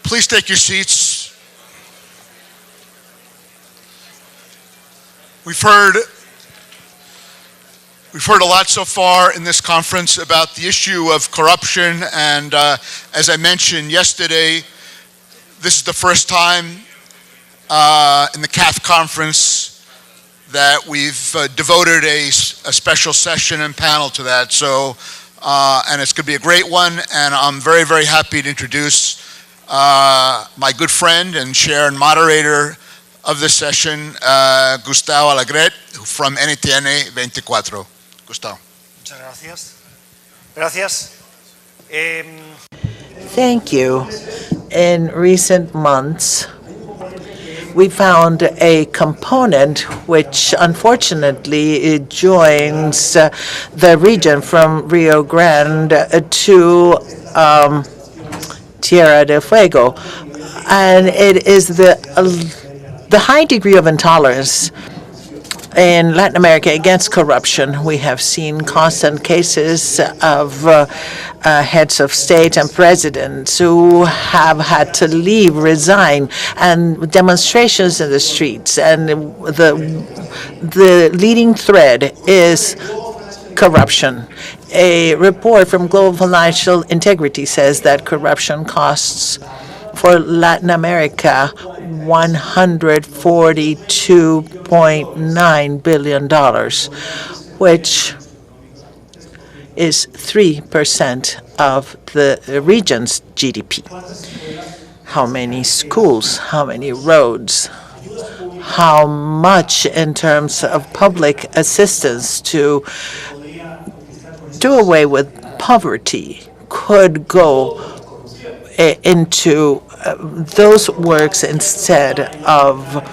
Please take your seats. We've heard a lot so far in this conference about the issue of corruption, and as I mentioned yesterday, this is the first time in the CAF conference that we've devoted a special session and panel to that. So, and it's going to be a great one, and I'm very, very happy to introduce my good friend and chair and moderator of this session, Gustau Alegret, from NTN 24. Gustau. Muchas gracias. Gracias. Thank you. In recent months, we found a component which unfortunately joins the region from Rio Grande to Tierra del Fuego, and it is the high degree of intolerance in Latin America against corruption. We have seen constant cases of heads of state and presidents who have had to leave, resign, and demonstrations in the streets. And the leading thread is corruption. A report from Global Financial Integrity says that corruption costs for Latin America $142.9 billion, which is 3% of the region's GDP. How many schools, how many roads, how much in terms of public assistance to do away with poverty could go into those works instead of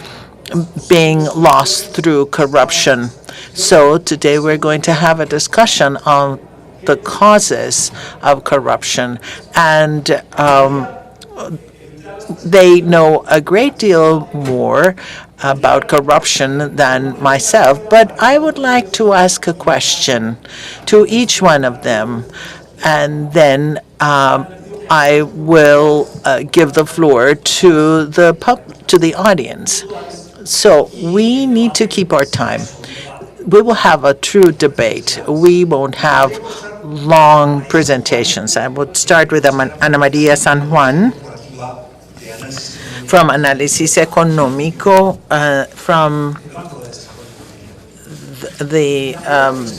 being lost through corruption. So today we're going to have a discussion on the causes of corruption, and they know a great deal more about corruption than myself, but I would like to ask a question to each one of them, and then I will give the floor to the audience. So we need to keep our time. We will have a true debate. We won't have long presentations. I would start with Ana María Sanjuan from Análisis Económico from the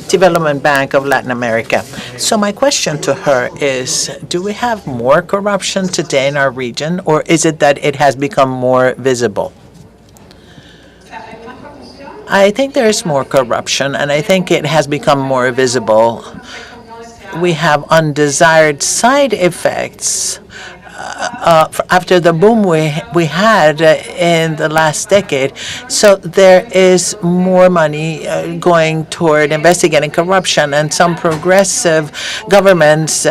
Development Bank of Latin America. So my question to her is, do we have more corruption today in our region, or is it that it has become more visible? I think there is more corruption, and I think it has become more visible. We have undesired side effects after the boom we had in the last decade. So there is more money going toward investigating corruption, and some progressive governments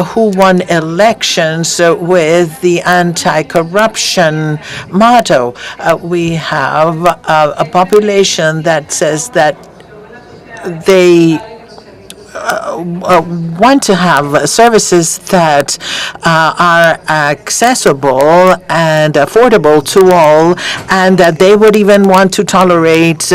who won elections with the anti-corruption motto. We have a population that says that they want to have services that are accessible and affordable to all, and that they would even want to tolerate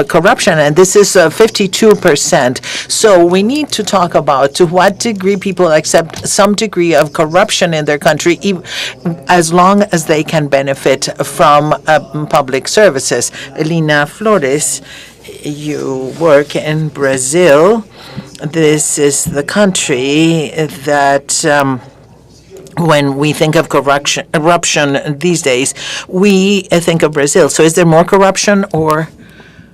corruption, and this is 52%. So we need to talk about to what degree people accept some degree of corruption in their country, as long as they can benefit from public services. Melina Flores, you work in Brazil. This is the country that when we think of corruption these days, we think of Brazil. So is there more corruption, or?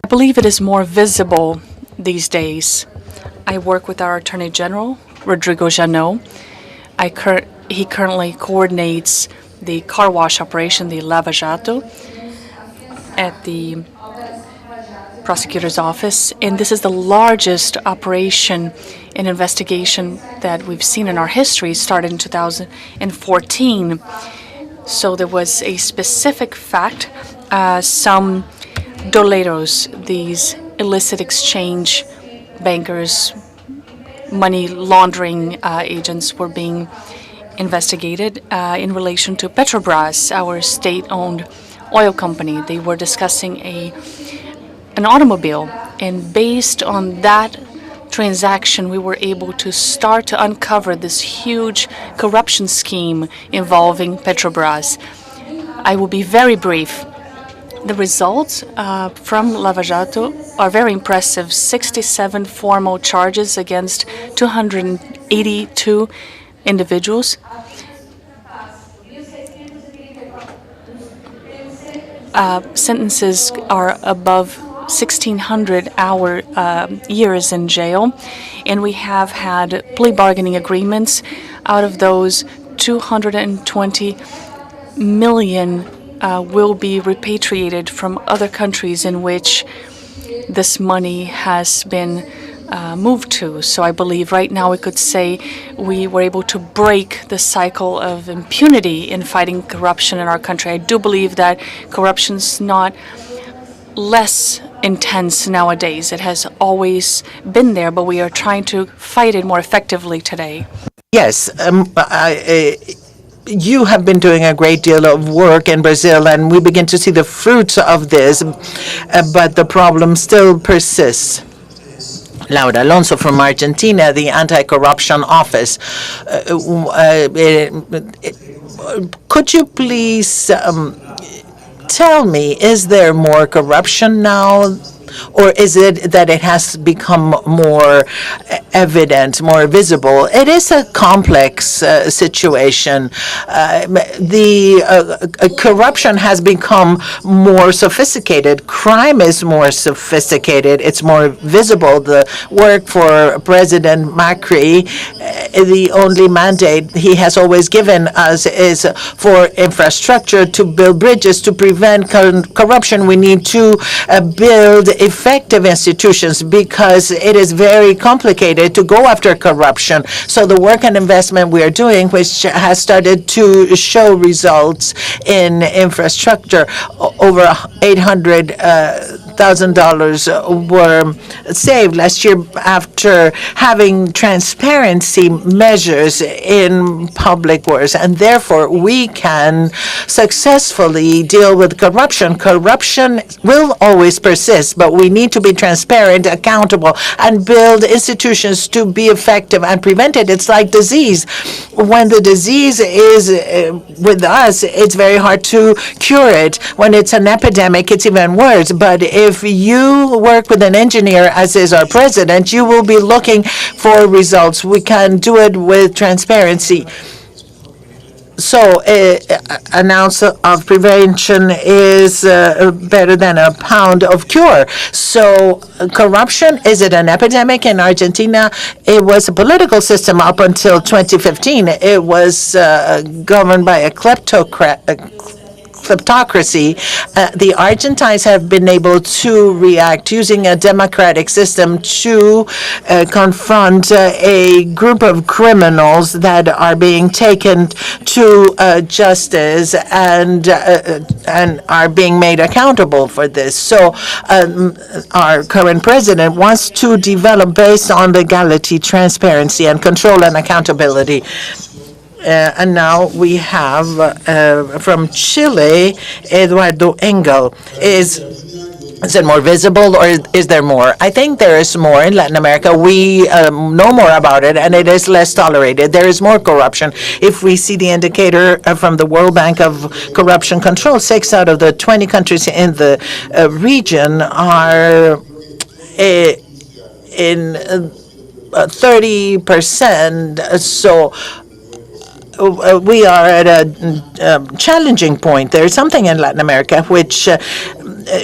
I believe it is more visible these days. I work with our Attorney General, Rodrigo Janot. He currently coordinates the car wash operation, the Lava-Jato, at the prosecutor's office, and this is the largest operation and investigation that we've seen in our history. Started in 2014. So there was a specific fact. Some doleros, these illicit exchange bankers, money laundering agents, were being investigated in relation to Petrobras, our state-owned oil company. They were discussing an automobile, and based on that transaction, we were able to start to uncover this huge corruption scheme involving Petrobras. I will be very brief. The results from Lava-Jato are very impressive. 67 formal charges against 282 individuals. Sentences are above 1,600 years in jail, and we have had plea bargaining agreements. Out of those, 220 million will be repatriated from other countries in which this money has been moved to. So I believe right now we could say we were able to break the cycle of impunity in fighting corruption in our country. I do believe that corruption's not less intense nowadays. It has always been there, but we are trying to fight it more effectively today. Yes, you have been doing a great deal of work in Brazil, and we begin to see the fruits of this, but the problem still persists. Laura Alonso from Argentina, the Anticorruption Office. Could you please tell me, is there more corruption now? Or is it that it has become more evident, more visible? It is a complex situation. The corruption has become more sophisticated. Crime is more sophisticated. It's more visible. The work for President Macri, the only mandate he has always given us is for infrastructure, to build bridges, to prevent corruption. We need to build effective institutions, because it is very complicated to go after corruption. So the work and investment we are doing, which has started to show results in infrastructure, over $800,000 were saved last year after having transparency measures in public works, and therefore we can successfully deal with corruption. Corruption will always persist, but we need to be transparent, accountable, and build institutions to be effective and prevent it. It's like disease. When the disease is with us, it's very hard to cure it. When it's an epidemic, it's even worse. But if you work with an engineer, as is our president, you will be looking for results. We can do it with transparency. So an ounce of prevention is better than a pound of cure. So corruption, is it an epidemic in Argentina? It was a political system up until 2015. It was governed by a kleptocracy. The Argentines have been able to react using a democratic system to confront a group of criminals that are being taken to justice and are being made accountable for this. So our current president wants to develop based on legality, transparency, and control and accountability. And now we have from Chile, Eduardo Engel. Is it more visible, or is there more? I think there is more in Latin America. We know more about it, and it is less tolerated. There is more corruption. If we see the indicator from the World Bank of Corruption Control, 6 out of the 20 countries in the region are in 30%. So we are at a challenging point. There is something in Latin America which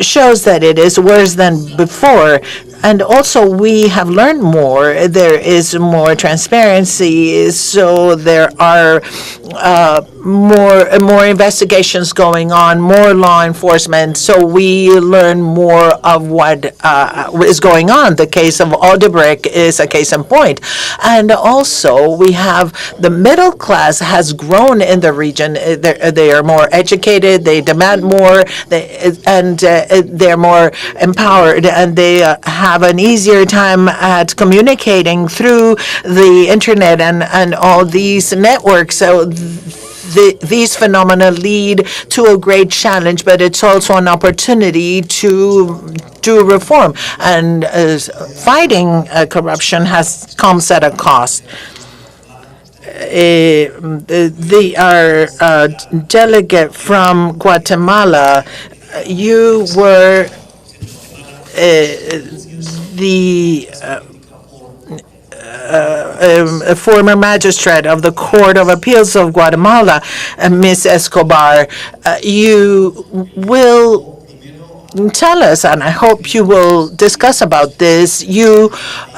shows that it is worse than before. And also, we have learned more. There is more transparency, so there are more investigations going on, more law enforcement, so we learn more of what is going on. The case of Odebrecht is a case in point. And also, we have the middle class has grown in the region. They are more educated, they demand more, they're more empowered, and they have an easier time at communicating through the internet and all these networks. So these phenomena lead to a great challenge, but it's also an opportunity to reform. And fighting corruption comes at a cost. Our delegate from Guatemala, you were a former magistrate of the Court of Appeals of Guatemala, Ms. Escobar. You will tell us, and I hope you will discuss about this. You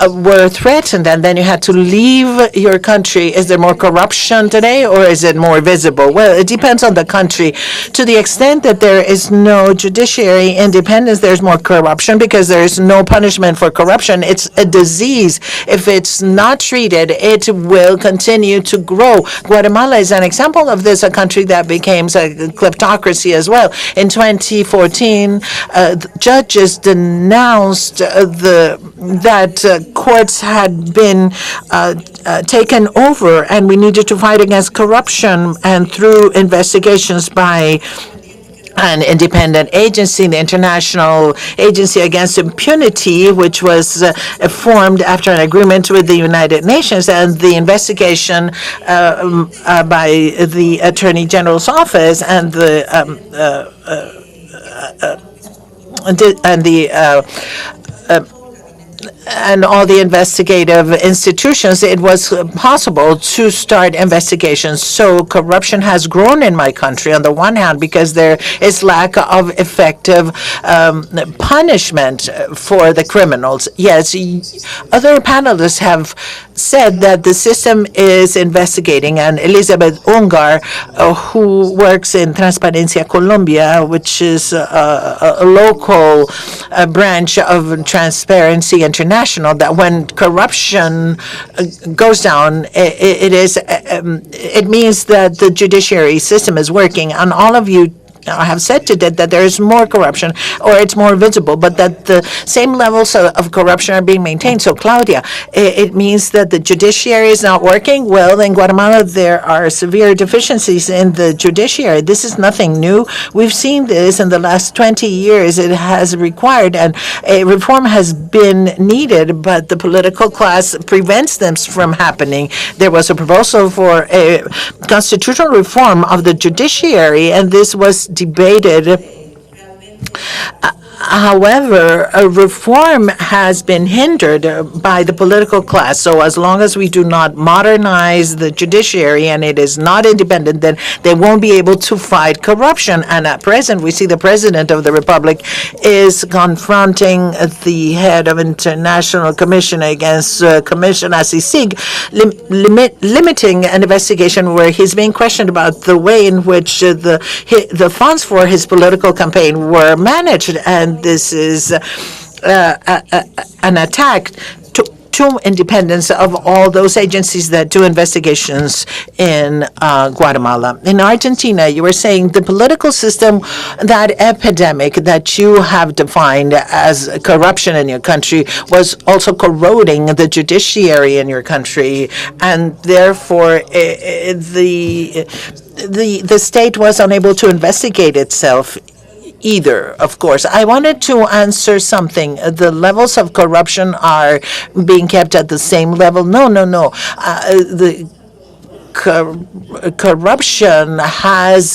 were threatened, and then you had to leave your country. Is there more corruption today, or is it more visible? Well, it depends on the country. To the extent that there is no judiciary independence, there's more corruption because there's no punishment for corruption. It's a disease. If it's not treated, it will continue to grow. Guatemala is an example of this, a country that became a kleptocracy as well. In 2014, judges denounced that courts had been taken over, and we needed to fight against corruption, and through investigations by an independent agency, the International Agency Against Impunity, which was formed after an agreement with the United Nations, and the investigation by the Attorney General's office and and all the investigative institutions, it was possible to start investigations. So corruption has grown in my country, on the one hand, because there is lack of effective punishment for the criminals. Yes, other panelists have said that the system is investigating, and Elizabeth Ungar, who works in Transparencia Colombia, which is a local branch of Transparency International, that when corruption goes down, it means that the judiciary system is working. And all of you have said today that there is more corruption, or it's more visible, but that the same levels of corruption are being maintained. So, Claudia, it means that the judiciary is not working. Well, in Guatemala, there are severe deficiencies in the judiciary. This is nothing new. We've seen this in the last 20 years. It has required, and a reform has been needed, but the political class prevents them from happening. There was a proposal for a constitutional reform of the judiciary, and this was debated. However, a reform has been hindered by the political class. So as long as we do not modernize the judiciary and it is not independent, then they won't be able to fight corruption. And at present, we see the President of the Republic is confronting the head of International Commission against Commission ACICIG, limiting an investigation where he's being questioned about the way in which the funds for his political campaign were managed. And this is an attack to independence of all those agencies that do investigations in Guatemala. In Argentina, you were saying the political system, that epidemic that you have defined as corruption in your country, was also corroding the judiciary in your country, and therefore the state was unable to investigate itself either, of course. I wanted to answer something. The levels of corruption are being kept at the same level. No. The corruption has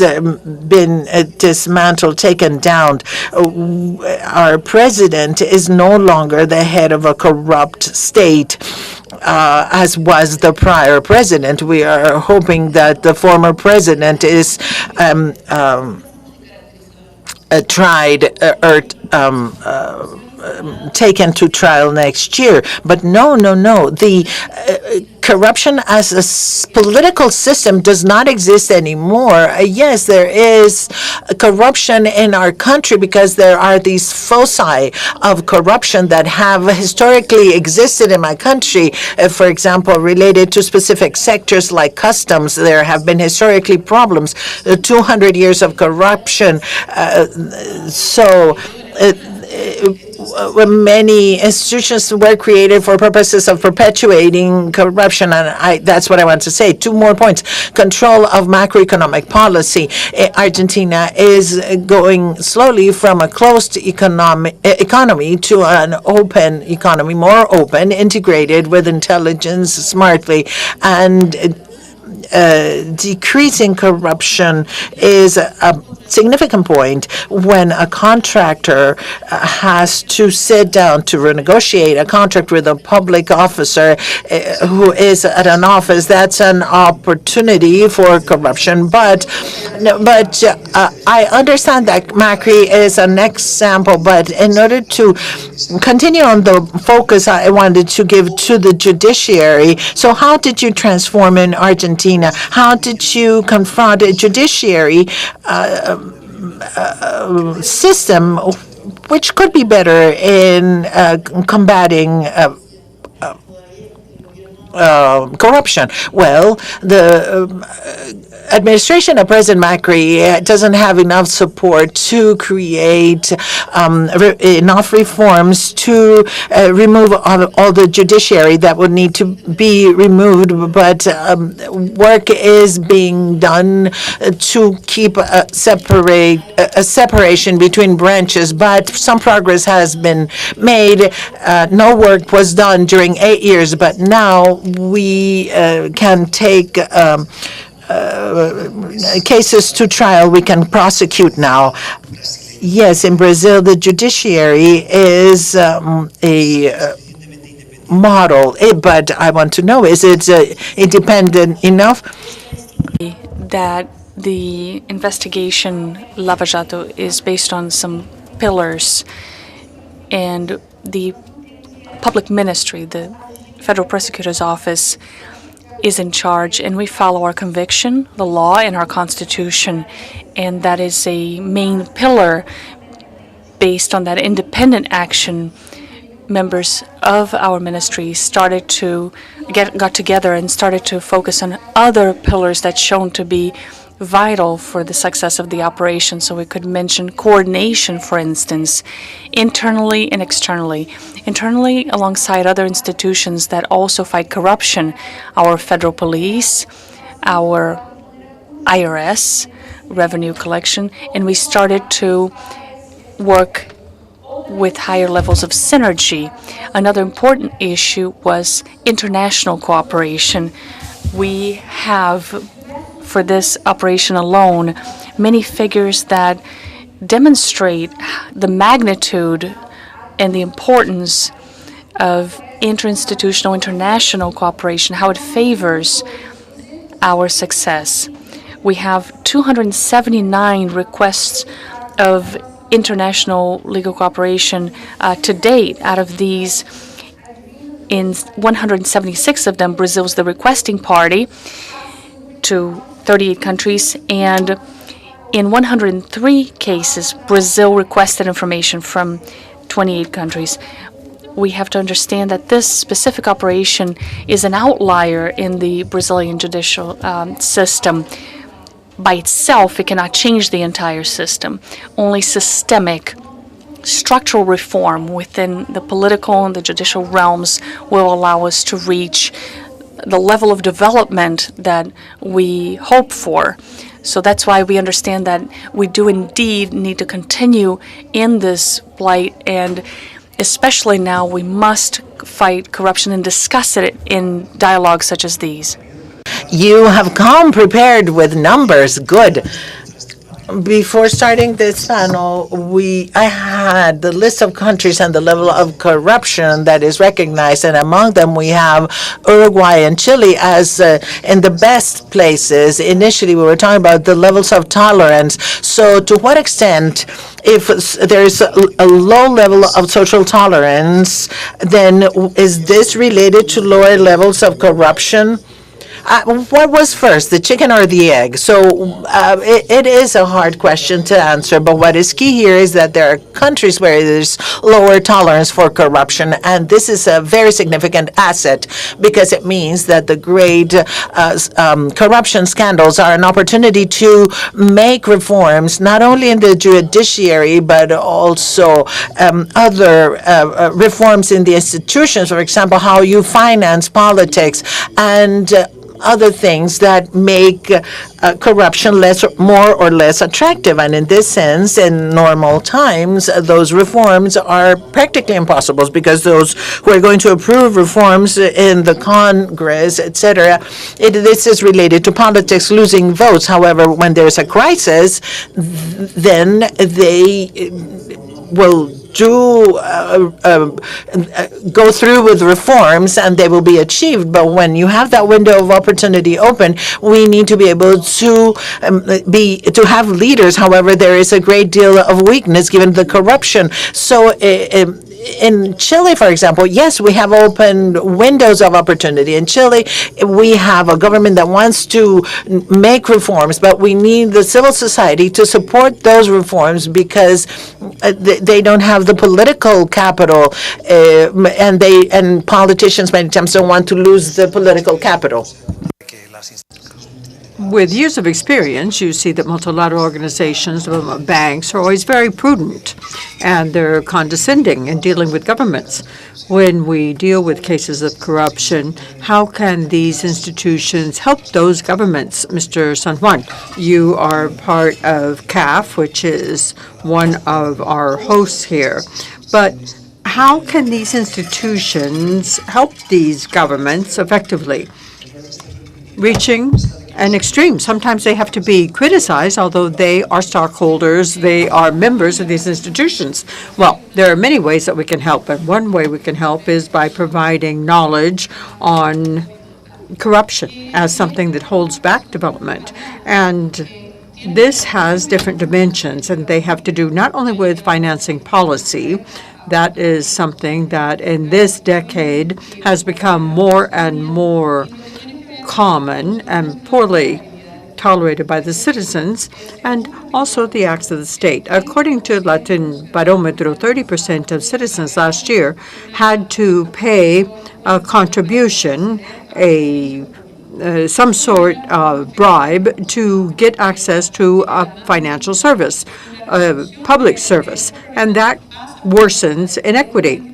been dismantled, taken down. Our president is no longer the head of a corrupt state, as was the prior president. We are hoping that the former president is tried taken to trial next year. But no. The corruption as a political system does not exist anymore. Yes, there is corruption in our country because there are these foci of corruption that have historically existed in my country. For example, related to specific sectors like customs, there have been historically problems. 200 years of corruption. Many institutions were created for purposes of perpetuating corruption, and that's what I want to say. 2 more points. Control of macroeconomic policy. Argentina is going slowly from a closed economy to an open economy, more open, integrated with intelligence smartly, and decreasing corruption is a significant point. When a contractor has to sit down to renegotiate a contract with a public officer who is at an office, that's an opportunity for corruption. But I understand that Macri is an example, but in order to continue on the focus I wanted to give to the judiciary, so how did you transform in Argentina? How did you confront a judiciary system which could be better in combating corruption? Well, the administration of President Macri doesn't have enough support to create enough reforms to remove all the judiciary that would need to be removed, but work is being done to keep a separation between branches, but some progress has been made. No work was done during 8 years, but now we can take cases to trial. We can prosecute now. Yes, in Brazil, the judiciary is a model. But I want to know, is it independent enough? That the investigation Lava-Jato is based on some pillars, and the public ministry, the federal prosecutor's office, is in charge, and we follow our conviction, the law, and our constitution, and that is a main pillar. Based on that independent action, members of our ministry started to got together and started to focus on other pillars that's shown to be vital for the success of the operation. So we could mention coordination, for instance, internally and externally. Internally, alongside other institutions that also fight corruption, our federal police, our IRS, revenue collection, and we started to work with higher levels of synergy. Another important issue was international cooperation. We have, for this operation alone, many figures that demonstrate the magnitude and the importance of interinstitutional, international cooperation, how it favors our success. We have 279 requests of international legal cooperation to date. Out of these, in 176 of them, Brazil's the requesting party to 38 countries, and in 103 cases, Brazil requested information from 28 countries. We have to understand that this specific operation is an outlier in the Brazilian judicial system. By itself, it cannot change the entire system. Only systemic, structural reform within the political and the judicial realms will allow us to reach the level of development that we hope for. So that's why we understand that we do indeed need to continue in this plight, and especially now we must fight corruption and discuss it in dialogues such as these. You have come prepared with numbers. Good. Before starting this panel, I had the list of countries and the level of corruption that is recognized, and among them we have Uruguay and Chile as in the best places. Initially, we were talking about the levels of tolerance. So to what extent, if there's a low level of social tolerance, then is this related to lower levels of corruption? What was first, the chicken or the egg? So it is a hard question to answer, but what is key here is that there are countries where there's lower tolerance for corruption, and this is a very significant asset because it means that the great corruption scandals are an opportunity to make reforms, not only in the judiciary, but also other reforms in the institutions, for example, how you finance politics, and other things that make corruption more or less attractive. And in this sense, in normal times, those reforms are practically impossible because those who are going to approve reforms in the Congress, etc., this is related to politics losing votes. However, when there's a crisis, then they will go through with reforms and they will be achieved. But when you have that window of opportunity open, we need to be able to have leaders. However, there is a great deal of weakness given the corruption. So in Chile, for example, yes, we have open windows of opportunity. In Chile, we have a government that wants to make reforms, but we need the civil society to support those reforms because they don't have the political capital, and politicians many times don't want to lose the political capital. With years of experience, you see that multilateral organizations, banks, are always very prudent, and they're condescending in dealing with governments. When we deal with cases of corruption, how can these institutions help those governments? Mr. Sanjuan, you are part of CAF, which is one of our hosts here. But how can these institutions help these governments effectively? Reaching an extreme. Sometimes they have to be criticized, although they are stockholders, they are members of these institutions. Well, there are many ways that we can help, and one way we can help is by providing knowledge on corruption as something that holds back development. And this has different dimensions, and they have to do not only with financing policy. That is something that in this decade has become more and more common and poorly tolerated by the citizens, and also the acts of the state. According to Latin Barometro, 30% of citizens last year had to pay a contribution, some sort of bribe to get access to a financial service, a public service, and that worsens inequity.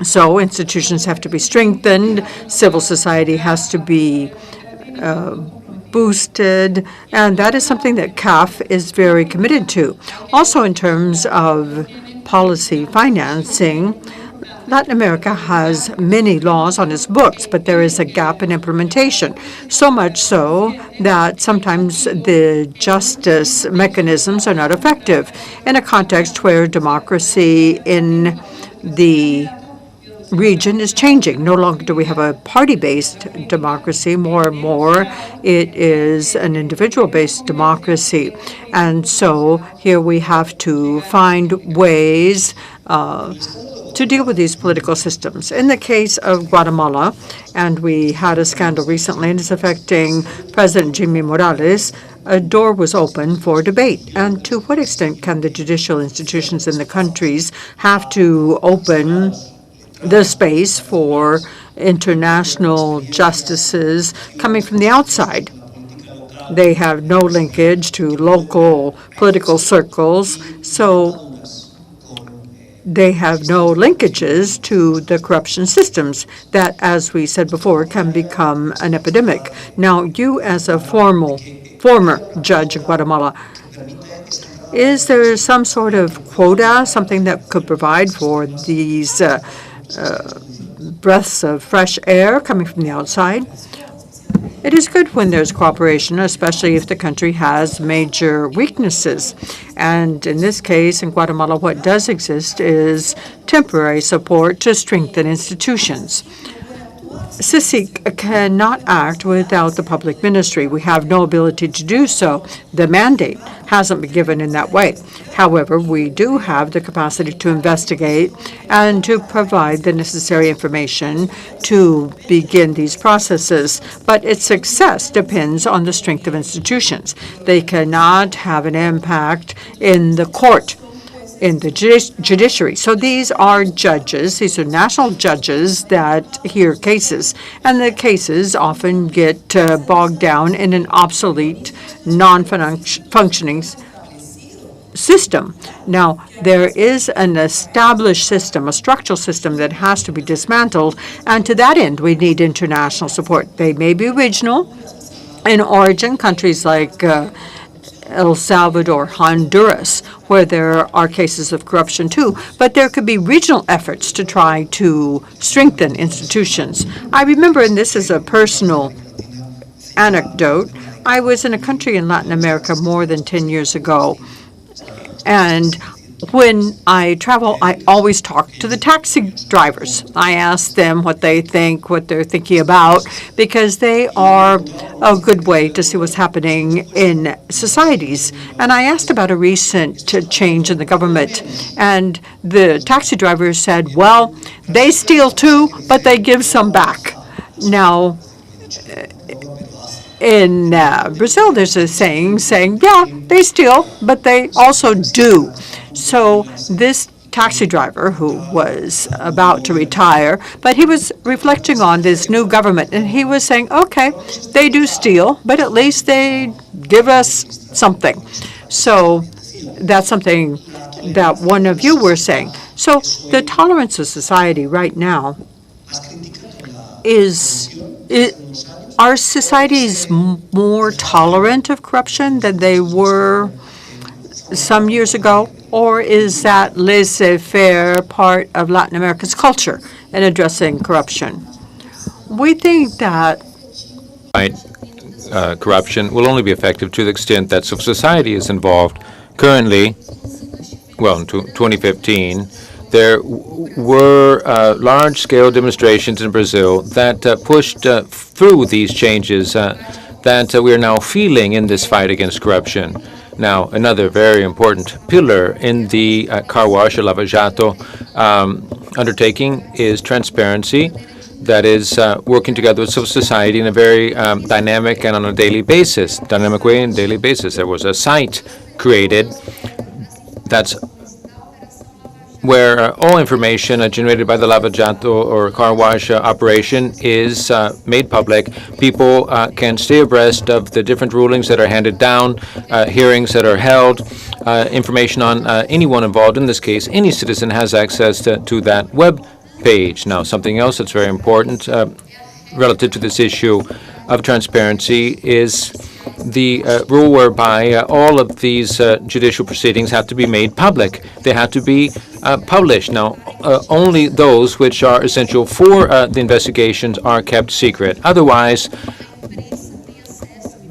So institutions have to be strengthened, civil society has to be boosted, and that is something that CAF is very committed to. Also, in terms of policy financing, Latin America has many laws on its books, but there is a gap in implementation, so much so that sometimes the justice mechanisms are not effective in a context where democracy in the region is changing. No longer do we have a party-based democracy. More and more, it is an individual-based democracy. And so here we have to find ways to deal with these political systems. In the case of Guatemala, and we had a scandal recently, and it's affecting President Jimmy Morales, a door was open for debate. And to what extent can the judicial institutions in the countries have to open the space for international justices coming from the outside? They have no linkage to local political circles, so they have no linkages to the corruption systems that, as we said before, can become an epidemic. Now, you as a former judge in Guatemala, is there some sort of quota, something that could provide for these breaths of fresh air coming from the outside? It is good when there's cooperation, especially if the country has major weaknesses. And in this case, in Guatemala, what does exist is temporary support to strengthen institutions. CICIG cannot act without the public ministry. We have no ability to do so. The mandate hasn't been given in that way. However, we do have the capacity to investigate and to provide the necessary information to begin these processes. But its success depends on the strength of institutions. They cannot have an impact in the court, in the judiciary. So these are judges, these are national judges that hear cases, and the cases often get bogged down in an obsolete, non-functioning system. Now, there is an established system, a structural system that has to be dismantled, and to that end, we need international support. They may be regional in origin, countries like El Salvador, Honduras, where there are cases of corruption too, but there could be regional efforts to try to strengthen institutions. I remember, and this is a personal anecdote, I was in a country in Latin America more than 10 years ago, and when I travel, I always talk to the taxi drivers. I ask them what they think, what they're thinking about, because they are a good way to see what's happening in societies. And I asked about a recent change in the government, and the taxi drivers said, well, they steal too, but they give some back. Now, in Brazil, there's a saying, yeah, they steal, but they also do. So this taxi driver who was about to retire, but he was reflecting on this new government, and he was saying, okay, they do steal, but at least they give us something. So that's something that one of you were saying. So the tolerance of society right now are societies more tolerant of corruption than they were some years ago? Or is that laissez-faire part of Latin America's culture in addressing corruption? We think that corruption will only be effective to the extent that civil society is involved. Currently, well, in 2015, there were large-scale demonstrations in Brazil that pushed through these changes that we are now feeling in this fight against corruption. Now, another very important pillar in the car wash or Lava-Jato undertaking is transparency, that is working together with civil society in a very dynamic and on a daily basis, dynamic way and daily basis. There was a site created that's where all information generated by the Lava-Jato or car wash operation is made public. People can stay abreast of the different rulings that are handed down, hearings that are held, information on anyone involved. In this case, any citizen has access to that web page. Now, something else that's very important relative to this issue of transparency is the rule whereby all of these judicial proceedings have to be made public. They have to be published. Now, only those which are essential for the investigations are kept secret. Otherwise,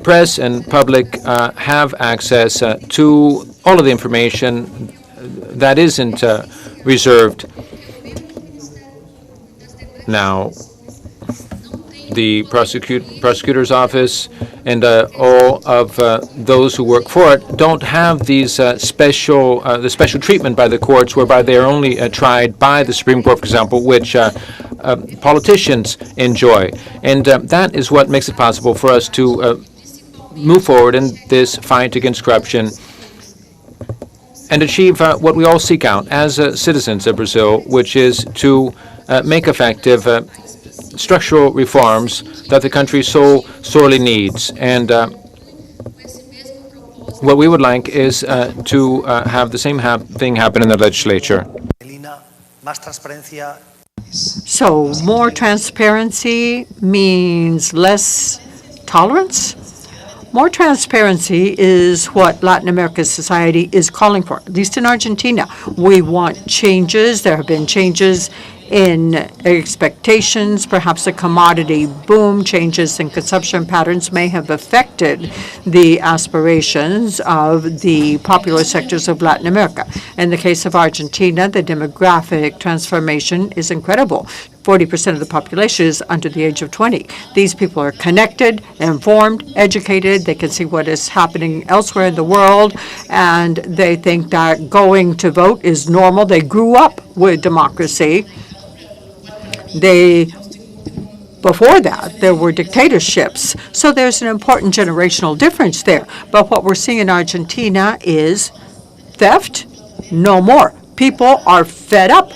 press and public have access to all of the information that isn't reserved. Now, the prosecutor's office and all of those who work for it don't have these the special treatment by the courts, whereby they are only tried by the Supreme Court, for example, which politicians enjoy. And that is what makes it possible for us to move forward in this fight against corruption and achieve what we all seek out as citizens of Brazil, which is to make effective structural reforms that the country so sorely needs. And what we would like is to have the same thing happen in the legislature. So more transparency means less tolerance? More transparency is what Latin America's society is calling for, at least in Argentina. We want changes. There have been changes in expectations. Perhaps a commodity boom, changes in consumption patterns may have affected the aspirations of the popular sectors of Latin America. In the case of Argentina, the demographic transformation is incredible. 40% of the population is under the age of 20. These people are connected, informed, educated. They can see what is happening elsewhere in the world, and they think that going to vote is normal. They grew up with democracy. Before that, there were dictatorships. So there's an important generational difference there. But what we're seeing in Argentina is theft, no more. People are fed up.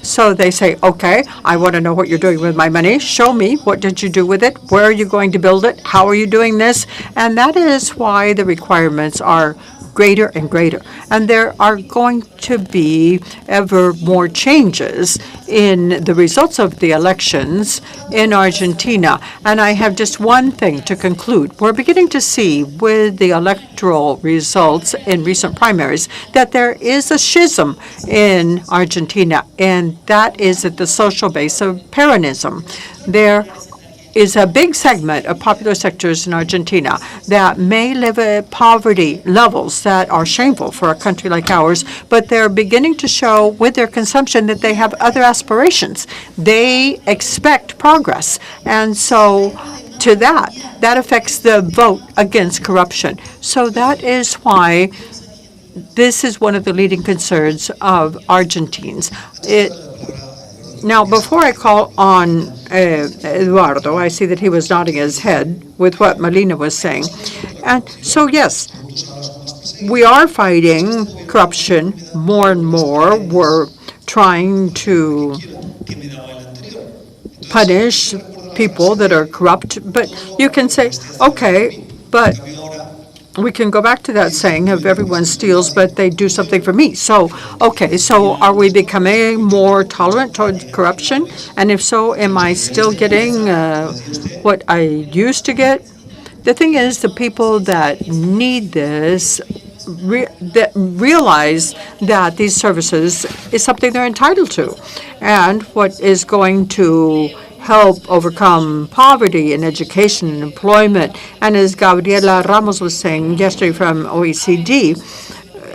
So they say, okay, I want to know what you're doing with my money. Show me, what did you do with it? Where are you going to build it? How are you doing this? And that is why the requirements are greater and greater. And there are going to be ever more changes in the results of the elections in Argentina. And I have just one thing to conclude. We're beginning to see with the electoral results in recent primaries that there is a schism in Argentina, and that is at the social base of Peronism. There is a big segment of popular sectors in Argentina that may live at poverty levels that are shameful for a country like ours, but they're beginning to show with their consumption that they have other aspirations. They expect progress. And so to that affects the vote against corruption. So that is why this is one of the leading concerns of Argentines. Now, before I call on Eduardo, I see that he was nodding his head with what Melina was saying. And so, yes, we are fighting corruption more and more. We're trying to punish people that are corrupt. But you can say, okay, but we can go back to that saying of everyone steals, but they do something for me. So, okay, so are we becoming more tolerant toward corruption? And if so, am I still getting what I used to get? The thing is, the people that need this that realize that these services is something they're entitled to, and what is going to help overcome poverty in education and employment. And as Gabriela Ramos was saying yesterday from OECD,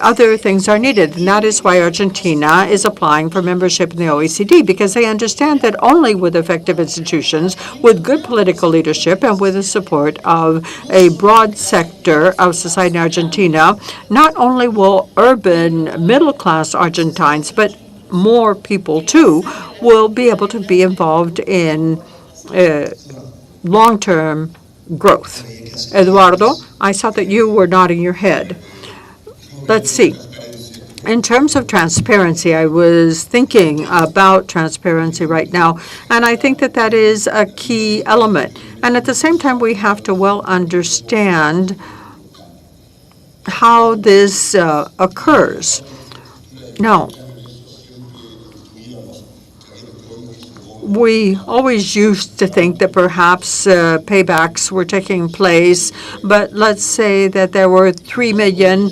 other things are needed. And that is why Argentina is applying for membership in the OECD, because they understand that only with effective institutions, with good political leadership, and with the support of a broad sector of society in Argentina, not only will urban middle-class Argentines, but more people, too, will be able to be involved in long-term growth. Eduardo, I saw that you were nodding your head. Let's see. In terms of transparency, I was thinking about transparency right now, and I think that that is a key element. And at the same time, we have to well understand how this occurs. Now, we always used to think that perhaps paybacks were taking place, but let's say that there were 3 million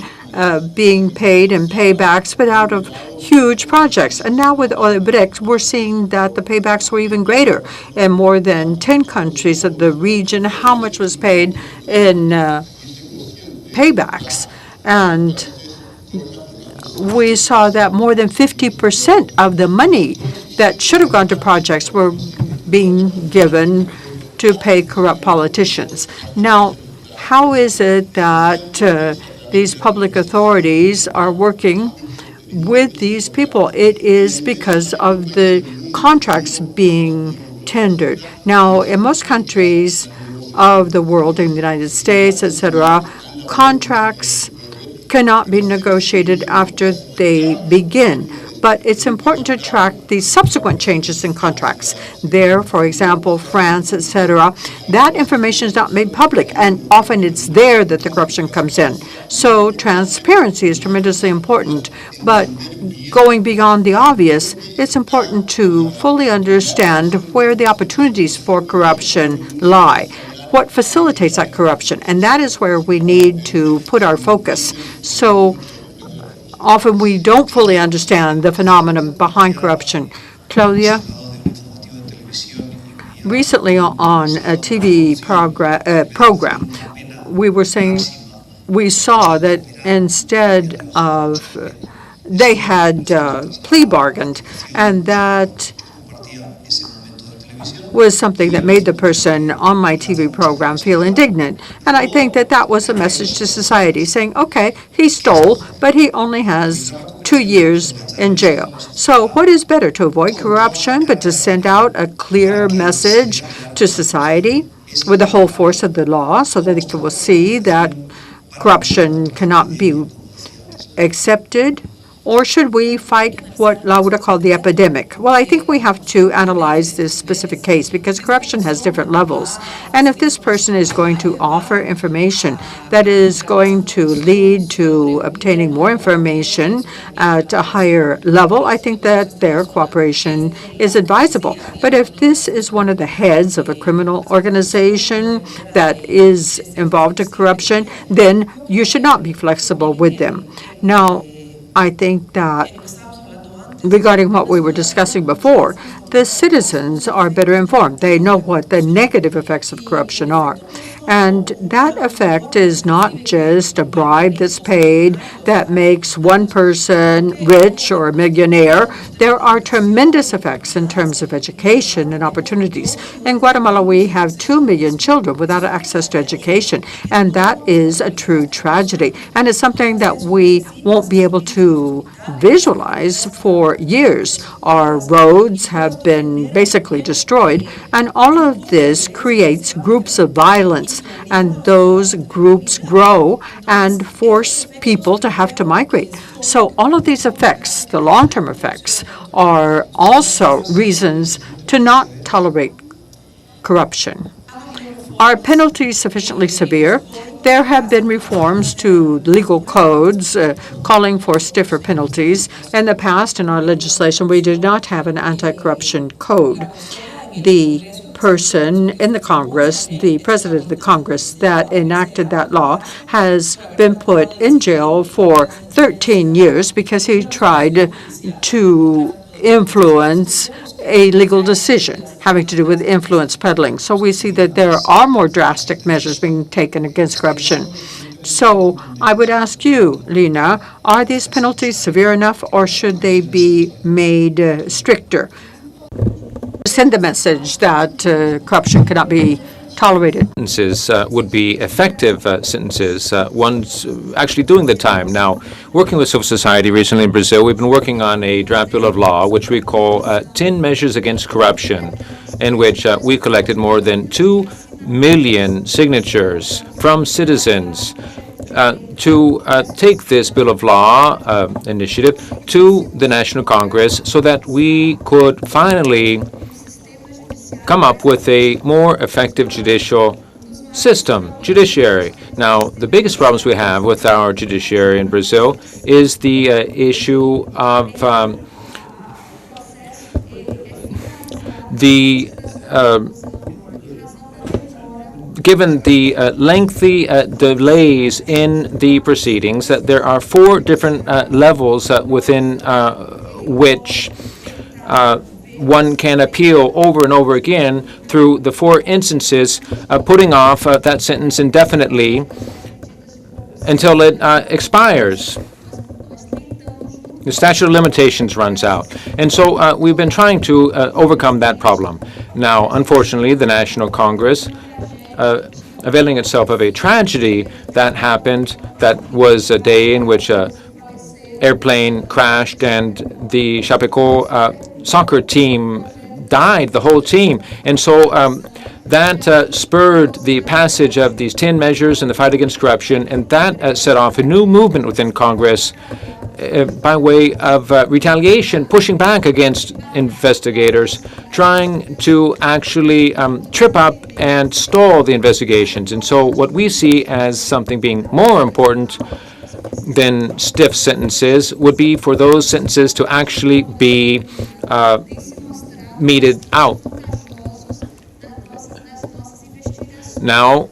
being paid in paybacks, but out of huge projects. And now with Odebrecht, we're seeing that the paybacks were even greater in more than 10 countries of the region. How much was paid in paybacks? And we saw that more than 50% of the money that should have gone to projects were being given to pay corrupt politicians. Now, how is it that these public authorities are working with these people? It is because of the contracts being tendered. Now, in most countries of the world, in the United States, etc., contracts cannot be negotiated after they begin. But it's important to track the subsequent changes in contracts. There, for example, France, etc., that information is not made public, and often it's there that the corruption comes in. So transparency is tremendously important. But going beyond the obvious, it's important to fully understand where the opportunities for corruption lie. What facilitates that corruption? And that is where we need to put our focus. So often we don't fully understand the phenomenon behind corruption. Claudia, recently on a TV program, we saw that instead of they had plea bargained, and that was something that made the person on my TV program feel indignant. And I think that that was a message to society saying, okay, he stole, but he only has 2 years in jail. So what is better, to avoid corruption, but to send out a clear message to society with the whole force of the law so that they will see that corruption cannot be accepted? Or should we fight what Laura called the epidemic? Well, I think we have to analyze this specific case because corruption has different levels. And if this person is going to offer information that is going to lead to obtaining more information at a higher level, I think that their cooperation is advisable. But if this is one of the heads of a criminal organization that is involved in corruption, then you should not be flexible with them. Now, I think that regarding what we were discussing before, the citizens are better informed. They know what the negative effects of corruption are. And that effect is not just a bribe that's paid that makes one person rich or a millionaire. There are tremendous effects in terms of education and opportunities. In Guatemala, we have 2 million children without access to education, and that is a true tragedy. And it's something that we won't be able to visualize for years. Our roads have been basically destroyed, and all of this creates groups of violence, and those groups grow and force people to have to migrate. So all of these effects, the long-term effects, are also reasons to not tolerate corruption. Are penalties sufficiently severe? There have been reforms to legal codes calling for stiffer penalties. In the past, in our legislation, we did not have an anti-corruption code. The person in the Congress, the president of the Congress that enacted that law, has been put in jail for 13 years because he tried to influence a legal decision having to do with influence peddling. So we see that there are more drastic measures being taken against corruption. So I would ask you, Lina, are these penalties severe enough, or should they be made stricter? Send the message that corruption cannot be tolerated. Sentences would be effective sentences, ones actually doing the time. Now, working with civil society recently in Brazil, we've been working on a draft bill of law, which we call 10 Measures Against Corruption, in which we collected more than 2 million signatures from citizens to take this bill of law initiative to the National Congress so that we could finally come up with a more effective judiciary. Now, the biggest problems we have with our judiciary in Brazil is the issue of given the lengthy delays in the proceedings, that there are 4 different levels within which one can appeal over and over again through the 4 instances, putting off that sentence indefinitely until it expires. The statute of limitations runs out. And so we've been trying to overcome that problem. Now, unfortunately, the National Congress, availing itself of a tragedy that happened, that was a day in which an airplane crashed and the Chapecó soccer team died, the whole team. And so that spurred the passage of these 10 measures in the fight against corruption, and that set off a new movement within Congress by way of retaliation, pushing back against investigators, trying to actually trip up and stall the investigations. And so what we see as something being more important than stiff sentences would be for those sentences to actually be meted out. Now,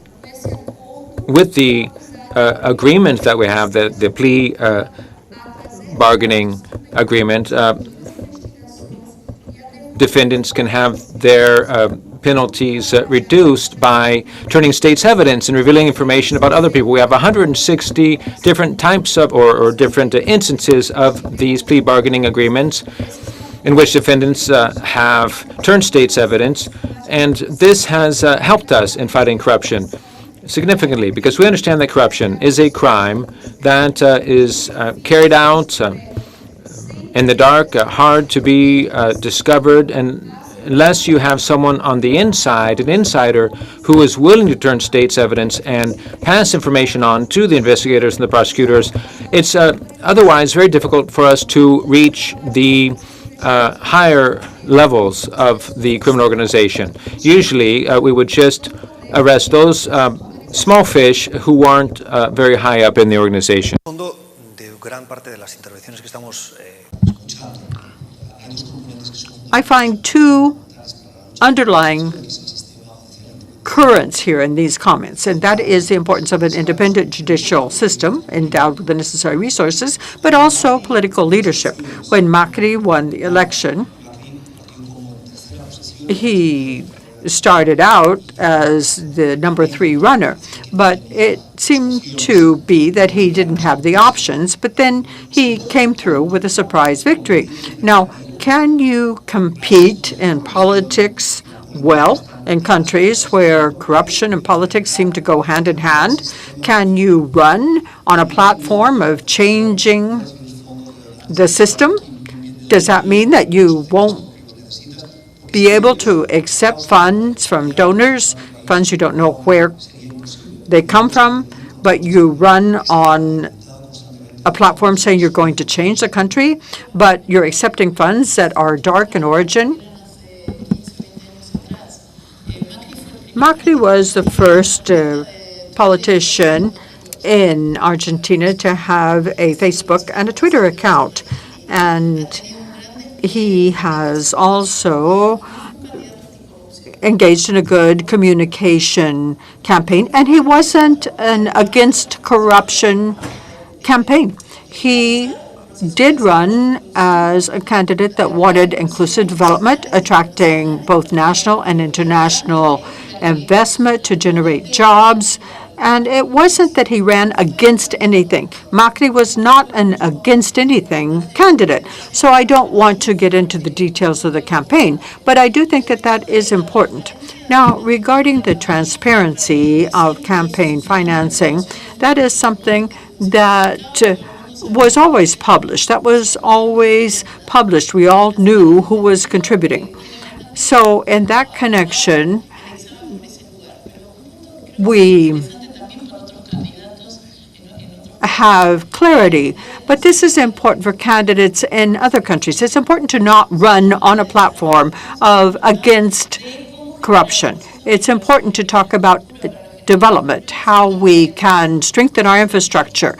with the agreement that we have, the plea bargaining agreement, defendants can have their penalties reduced by turning state's evidence and revealing information about other people. We have 160 different types of or different instances of these plea bargaining agreements in which defendants have turned state's evidence, and this has helped us in fighting corruption significantly, because we understand that corruption is a crime that is carried out in the dark, hard to be discovered, and unless you have someone on the inside, an insider, who is willing to turn state's evidence and pass information on to the investigators and the prosecutors, it's otherwise very difficult for us to reach the higher levels of the criminal organization. Usually, we would just arrest those small fish who aren't very high up in the organization. I find two underlying currents here in these comments, and that is the importance of an independent judicial system endowed with the necessary resources, but also political leadership. When Macri won the election, he started out as the number 3 runner, but it seemed to be that he didn't have the options, but then he came through with a surprise victory. Now, can you compete in politics well in countries where corruption and politics seem to go hand in hand? Can you run on a platform of changing the system? Does that mean that you won't be able to accept funds from donors, funds you don't know where they come from, but you run on a platform saying you're going to change the country, but you're accepting funds that are dark in origin? Macri was the first politician in Argentina to have a Facebook and a Twitter account, and he has also engaged in a good communication campaign, and he wasn't an against corruption campaign. He did run as a candidate that wanted inclusive development, attracting both national and international investment to generate jobs. And it wasn't that he ran against anything. Macri was not an against anything candidate. So I don't want to get into the details of the campaign, but I do think that that is important. Now, regarding the transparency of campaign financing, that is something that was always published. That was always published. We all knew who was contributing. So in that connection, we have clarity. But this is important for candidates in other countries. It's important to not run on a platform of against corruption. It's important to talk about development, how we can strengthen our infrastructure,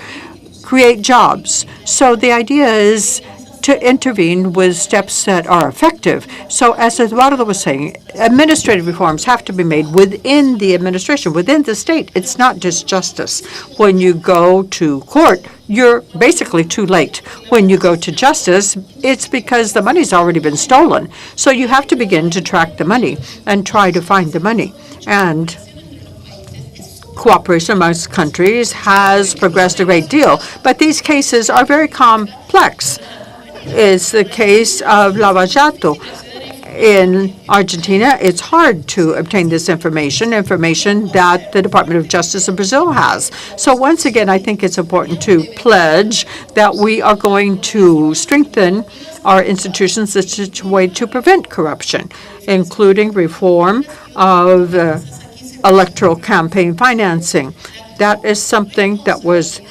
create jobs. So the idea is to intervene with steps that are effective. So as Eduardo was saying, administrative reforms have to be made within the administration, within the state. It's not just justice. When you go to court, you're basically too late. When you go to justice, it's because the money's already been stolen. So you have to begin to track the money and try to find the money. And cooperation amongst countries has progressed a great deal, but these cases are very complex. Is the case of Lava-Jato. In Argentina, it's hard to obtain this information that the Department of Justice in Brazil has. So once again, I think it's important to pledge that we are going to strengthen our institutions in such a way to prevent corruption, including reform of electoral campaign financing. That is something that was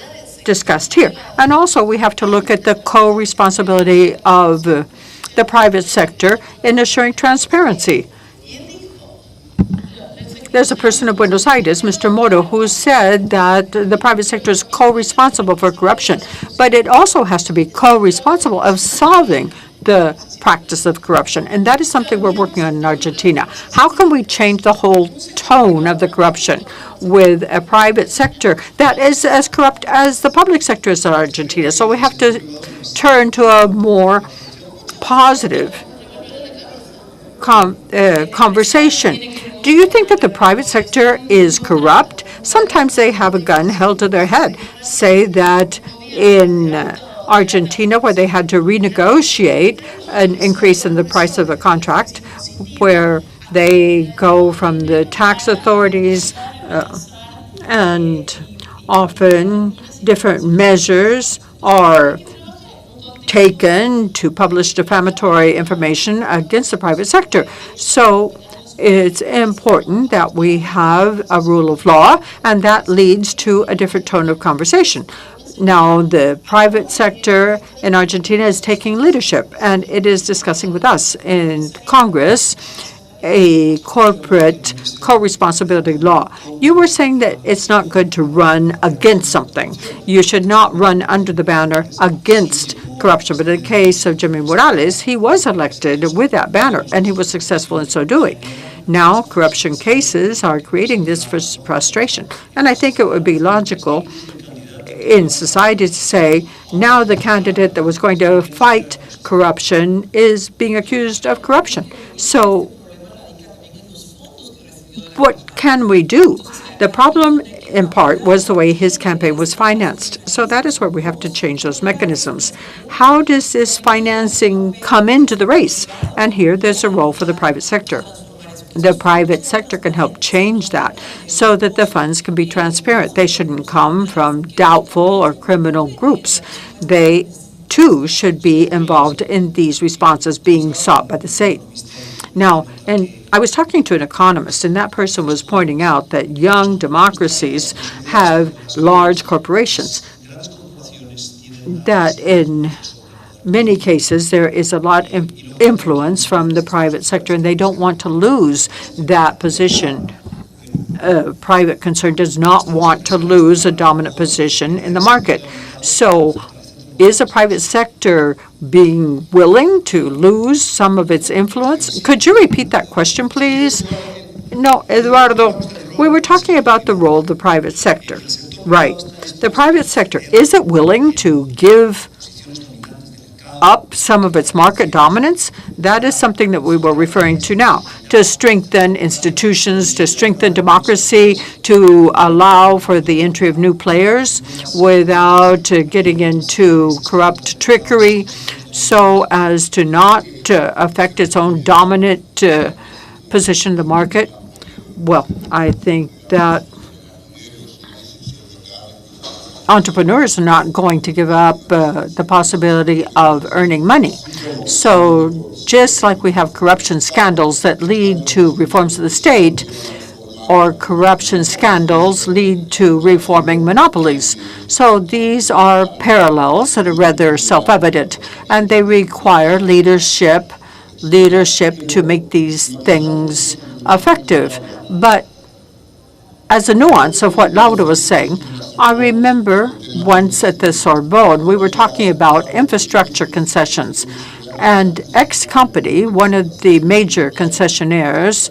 discussed here. And also, we have to look at the co-responsibility of the private sector in assuring transparency. There's a person in Buenos Aires, Mr. Moro, who said that the private sector is co-responsible for corruption, but it also has to be co-responsible of solving the practice of corruption. And that is something we're working on in Argentina. How can we change the whole tone of the corruption with a private sector that is as corrupt as the public sector is in Argentina? So we have to turn to a more positive conversation. Do you think that the private sector is corrupt? Sometimes they have a gun held to their head. Say that in Argentina, where they had to renegotiate an increase in the price of a contract, where they go from the tax authorities and often different measures are taken to publish defamatory information against the private sector. So it's important that we have a rule of law, and that leads to a different tone of conversation. Now, the private sector in Argentina is taking leadership, and it is discussing with us in Congress a corporate co-responsibility law. You were saying that it's not good to run against something. You should not run under the banner against corruption. But in the case of Jimmy Morales, he was elected with that banner, and he was successful in so doing. Now, corruption cases are creating this frustration. And I think it would be logical in society to say, now the candidate that was going to fight corruption is being accused of corruption. So what can we do? The problem, in part, was the way his campaign was financed. So that is where we have to change those mechanisms. How does this financing come into the race? And here there's a role for the private sector. The private sector can help change that so that the funds can be transparent. They shouldn't come from doubtful or criminal groups. They, too, should be involved in these responses being sought by the state. Now, and I was talking to an economist, and that person was pointing out that young democracies have large corporations, that in many cases there is a lot of influence from the private sector, and they don't want to lose that position. A private concern does not want to lose a dominant position in the market. So is the private sector being willing to lose some of its influence? Could you repeat that question, please? No, Eduardo, we were talking about the role of the private sector. Right. The private sector, is it willing to give up some of its market dominance? That is something that we were referring to now, to strengthen institutions, to strengthen democracy, to allow for the entry of new players without getting into corrupt trickery, so as to not affect its own dominant position in the market. Well, I think that entrepreneurs are not going to give up the possibility of earning money. So just like we have corruption scandals that lead to reforms of the state, or corruption scandals lead to reforming monopolies. So these are parallels that are rather self-evident, and they require leadership to make these things effective. But as a nuance of what Laura was saying, I remember once at the Sorbonne, we were talking about infrastructure concessions. And X company, one of the major concessionaires,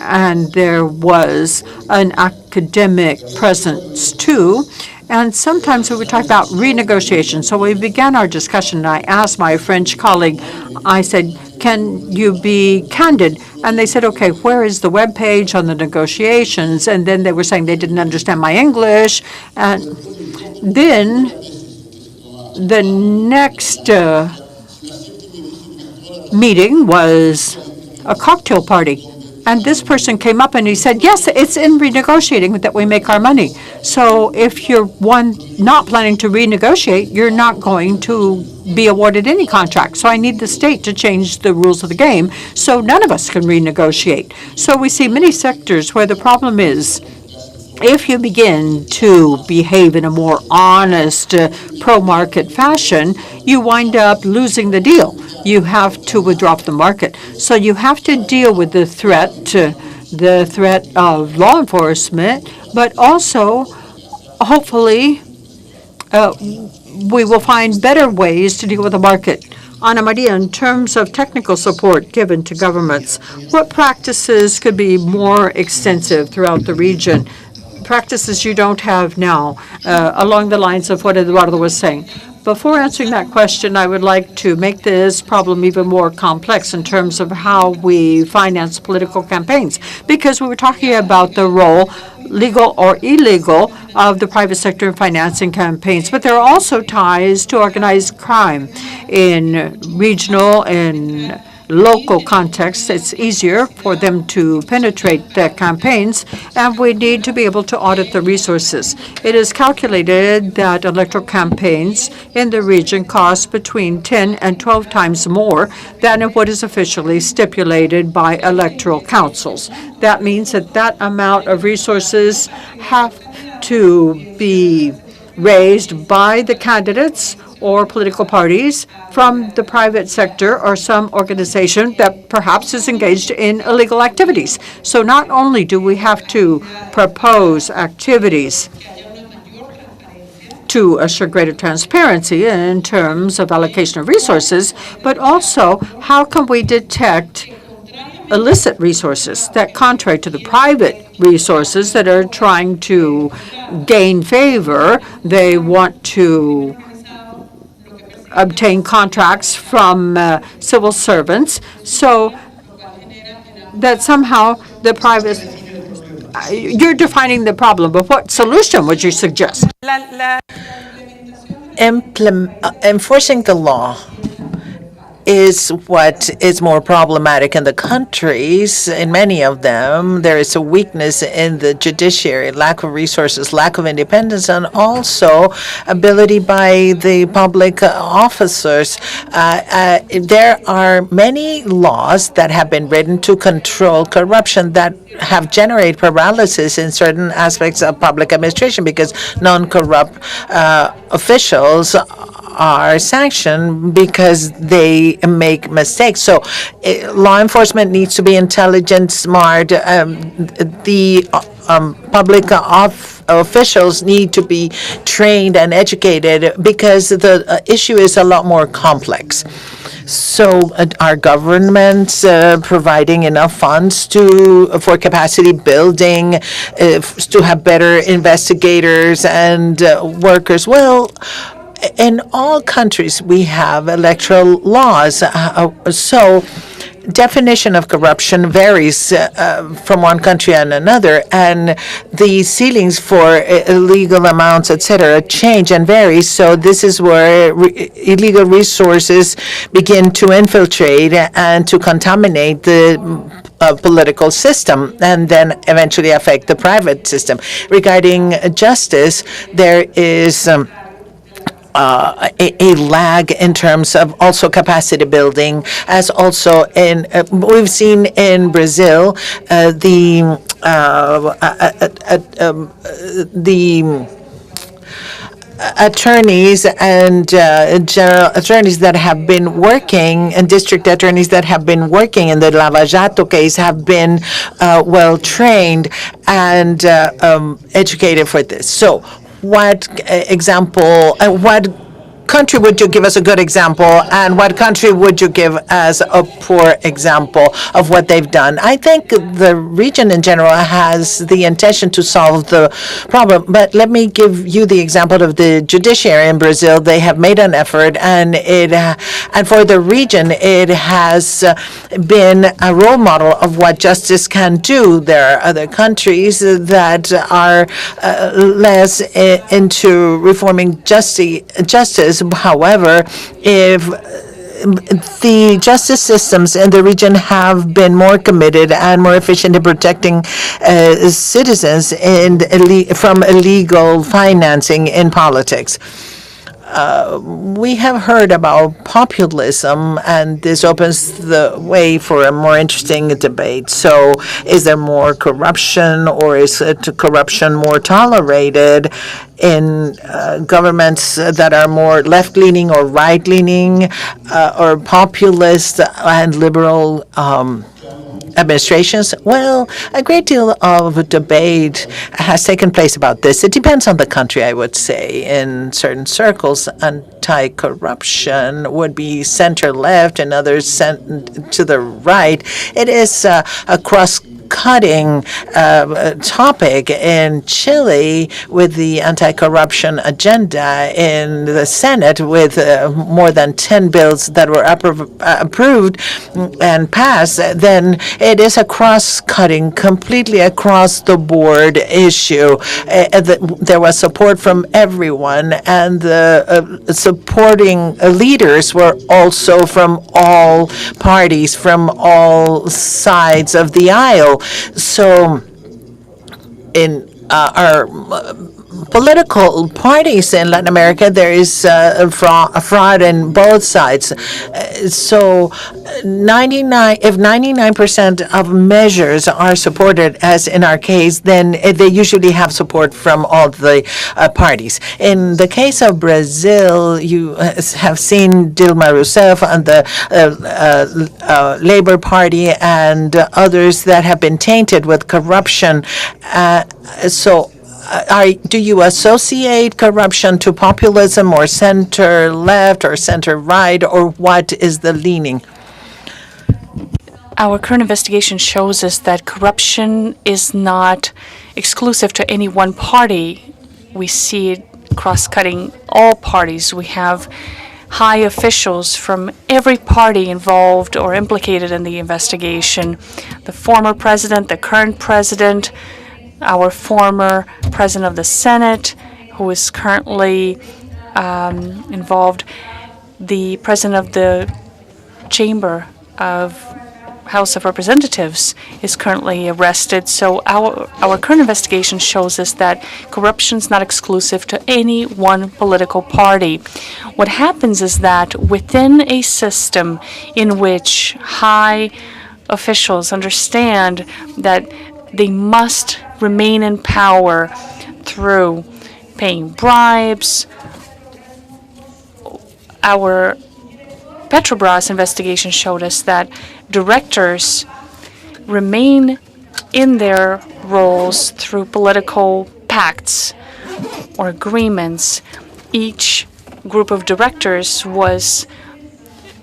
and there was an academic presence too, and sometimes we would talk about renegotiation. So we began our discussion, and I asked my French colleague, I said, can you be candid? And they said, okay, where is the web page on the negotiations? And then they were saying they didn't understand my English. And then the next meeting was a cocktail party. And this person came up and he said, yes, it's in renegotiating that we make our money. So if you're not planning to renegotiate, you're not going to be awarded any contract. So I need the state to change the rules of the game so none of us can renegotiate. So we see many sectors where the problem is, if you begin to behave in a more honest, pro-market fashion, you wind up losing the deal. You have to withdraw from the market. So you have to deal with the threat of law enforcement, but also, hopefully, we will find better ways to deal with the market. Ana Maria, in terms of technical support given to governments, what practices could be more extensive throughout the region? Practices you don't have now, along the lines of what Eduardo was saying. Before answering that question, I would like to make this problem even more complex in terms of how we finance political campaigns, because we were talking about the role, legal or illegal, of the private sector in financing campaigns. But there are also ties to organized crime in regional and local contexts. It's easier for them to penetrate the campaigns, and we need to be able to audit the resources. It is calculated that electoral campaigns in the region cost between 10 and 12 times more than what is officially stipulated by electoral councils. That means that that amount of resources have to be raised by the candidates or political parties from the private sector or some organization that perhaps is engaged in illegal activities. So not only do we have to propose activities to assure greater transparency in terms of allocation of resources, but also how can we detect illicit resources that, contrary to the private resources that are trying to gain favor, they want to obtain contracts from civil servants, so that somehow the private, you're defining the problem, but what solution would you suggest? Enforcing the law is what is more problematic in the countries. In many of them, there is a weakness in the judiciary, lack of resources, lack of independence, and also ability by the public officers. There are many laws that have been written to control corruption that have generated paralysis in certain aspects of public administration because non-corrupt officials are sanctioned because they make mistakes. So law enforcement needs to be intelligent, smart. The public officials need to be trained and educated because the issue is a lot more complex. So are governments providing enough funds for capacity building, to have better investigators and workers? Well, in all countries, we have electoral laws. So definition of corruption varies from one country and another, and the ceilings for illegal amounts, etc., change and vary. So this is where illegal resources begin to infiltrate and to contaminate the political system and then eventually affect the private system. Regarding justice, there is a lag in terms of also capacity building, as also in we've seen in Brazil the attorneys and general attorneys that have been working and district attorneys that have been working in the Lava-Jato case have been well trained and educated for this. So what what country would you give us a good example, and what country would you give as a poor example of what they've done? I think the region in general has the intention to solve the problem, but let me give you the example of the judiciary in Brazil. They have made an effort, and for the region, it has been a role model of what justice can do. There are other countries that are less into reforming justice. However, if the justice systems in the region have been more committed and more efficient in protecting citizens from illegal financing in politics. We have heard about populism, and this opens the way for a more interesting debate. So is there more corruption, or is corruption more tolerated in governments that are more left-leaning or right-leaning or populist and liberal administrations? Well, a great deal of debate has taken place about this. It depends on the country, I would say. In certain circles, anti-corruption would be center-left, and others to the right. It is a cross cross-cutting topic in Chile with the anti-corruption agenda in the Senate with more than 10 bills that were approved and passed, then it is a cross-cutting, completely across-the-board issue. There was support from everyone, and the supporting leaders were also from all parties, from all sides of the aisle. So in our political parties in Latin America, there is fraud in both sides. So if 99% of measures are supported, as in our case, then they usually have support from all the parties. In the case of Brazil, you have seen Dilma Rousseff and the Labor Party and others that have been tainted with corruption. Do you associate corruption to populism or center-left or center-right, or what is the leaning? Our current investigation shows us that corruption is not exclusive to any one party. We see it cross-cutting all parties. We have high officials from every party involved or implicated in the investigation. The former president, the current president, our former president of the Senate, who is currently involved, the president of the Chamber of House of Representatives is currently arrested. So our current investigation shows us that corruption is not exclusive to any one political party. What happens is that within a system in which high officials understand that they must remain in power through paying bribes. Our Petrobras investigation showed us that directors remain in their roles through political pacts or agreements. Each group of directors was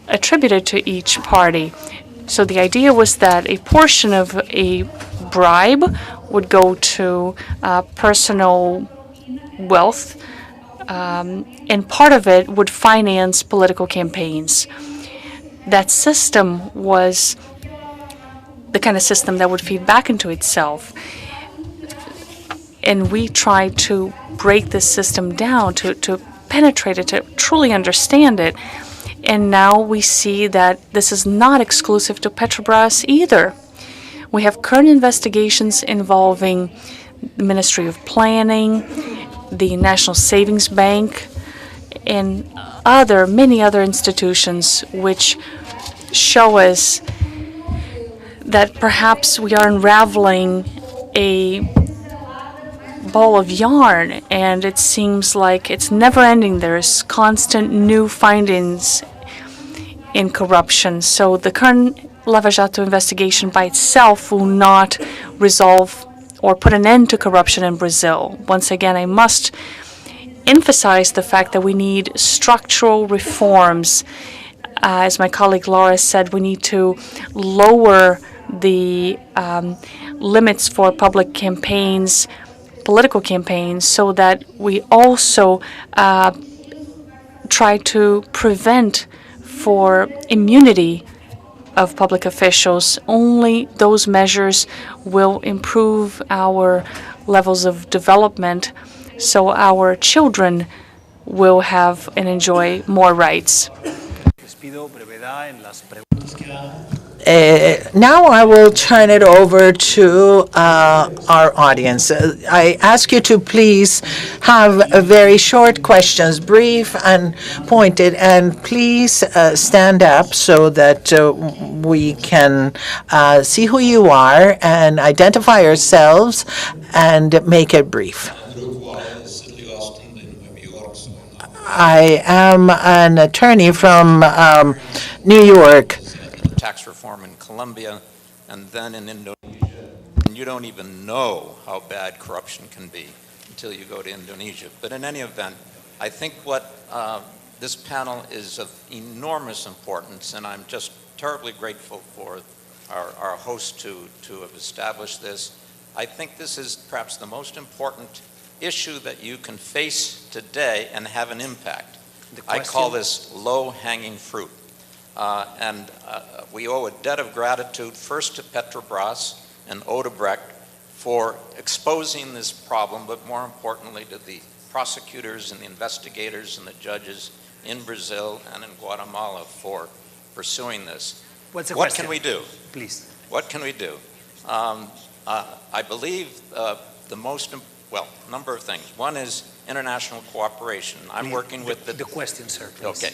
attributed to each party. So the idea was that a portion of a bribe would go to personal wealth, and part of it would finance political campaigns. That system was the kind of system that would feed back into itself. And we tried to break this system down, to penetrate it, to truly understand it. And now we see that this is not exclusive to Petrobras either. We have current investigations involving the Ministry of Planning, the National Savings Bank, and many other institutions, which show us that perhaps we are unraveling a ball of yarn, and it seems like it's never ending. There's constant new findings in corruption. So the current Lava-Jato investigation by itself will not resolve or put an end to corruption in Brazil. Once again, I must emphasize the fact that we need structural reforms. As my colleague Laura said, we need to lower the limits for public campaigns, political campaigns, so that we also try to prevent for immunity of public officials. Only those measures will improve our levels of development, so our children will have and enjoy more rights. Now I will turn it over to our audience. I ask you to please have very short questions, brief and pointed, and please stand up so that we can see who you are and identify yourselves and make it brief. I am an attorney from New York. Tax reform in Colombia and then in Indonesia. And you don't even know how bad corruption can be until you go to Indonesia. But in any event, I think what this panel is of enormous importance, and I'm just terribly grateful for our host to have established this. I think this is perhaps the most important issue that you can face today and have an impact. I call this low-hanging fruit. We owe a debt of gratitude first to Petrobras and Odebrecht for exposing this problem, but more importantly to the prosecutors and the investigators and the judges in Brazil and in Guatemala for pursuing this. What's the What question? can we do? Please. What can we do? I believe number of things. One is international cooperation. I'm working with the question, sir, please. Okay.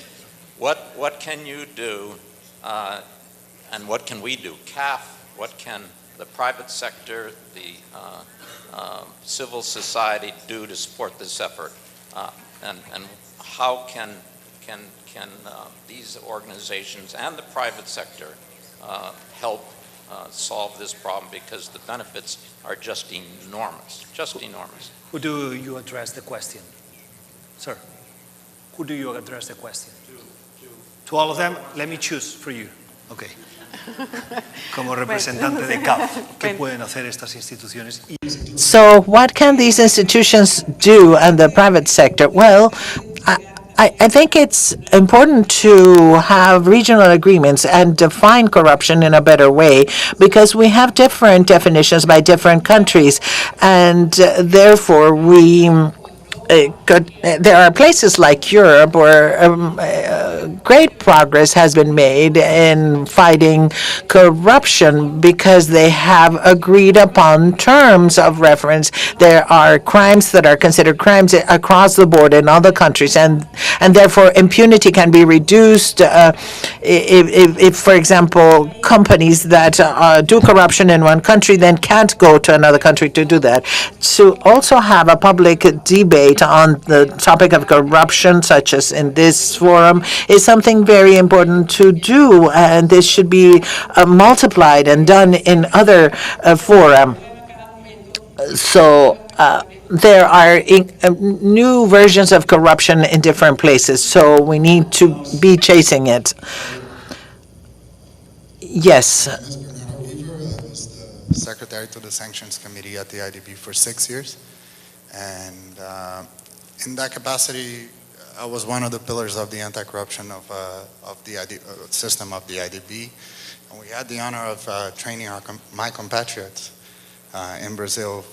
What can you do, and what can we do? CAF, what can the private sector, the civil society do to support this effort? And how can these organizations and the private sector help solve this problem, because the benefits are just enormous, Who do you address the question? Sir, who do you address the question? To all of them? Let me choose for you. Okay. Como representante de CAF, ¿qué pueden hacer estas instituciones? So what can these institutions do in the private sector? Well, I think it's important to have regional agreements and define corruption in a better way, because we have different definitions by different countries, and therefore there are places like Europe where great progress has been made in fighting corruption because they have agreed upon terms of reference. There are crimes that are considered crimes across the board in other countries, and therefore impunity can be reduced if, for example, companies that do corruption in one country then can't go to another country to do that. To also have a public debate on the topic of corruption, such as in this forum, is something very important to do, and this should be multiplied and done in other fora. So there are new versions of corruption in different places, so we need to be chasing it. Yes. I was the secretary to the Sanctions Committee at the IDB for 6 years, and in that capacity, I was one of the pillars of the anti-corruption of the system of the IDB, and we had the honor of training my compatriots in Brazil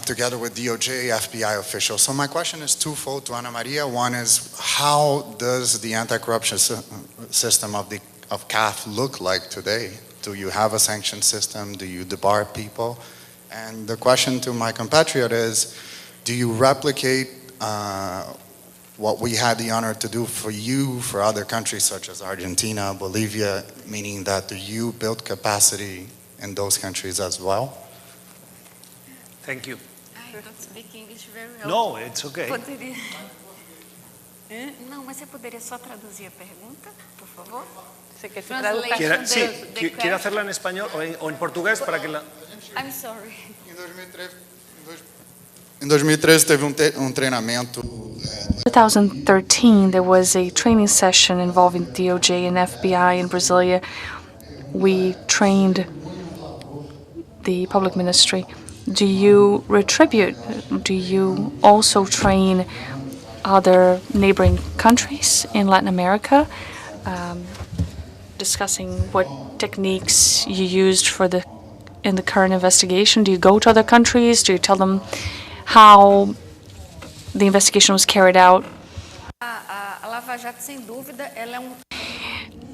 together with DOJ, FBI officials. So my question is twofold to Ana Maria. One is, how does the anti-corruption system of CAF look like today? Do you have a sanction system? Do you debar people? And the question to my compatriot is, do you replicate what we had the honor to do for you for other countries such as Argentina, Bolivia, meaning that do you build capacity in those countries as well? Thank you. I don't speak English very well. No, it's okay. Poderia... Não, mas você poderia só traduzir a pergunta, por favor? Você quer ¿Quiere hacerla en español o en portugués para que la... I'm sorry. Em 2013 teve treinamento. 2013, there was a training session involving DOJ and FBI in Brasília. We trained the public ministry. Do you retribute? Do you also train other neighboring countries in Latin America, discussing what techniques you used in the current investigation? Do you go to other countries? Do you tell them how the investigation was carried out? A Lava-Jato, sem dúvida, ela é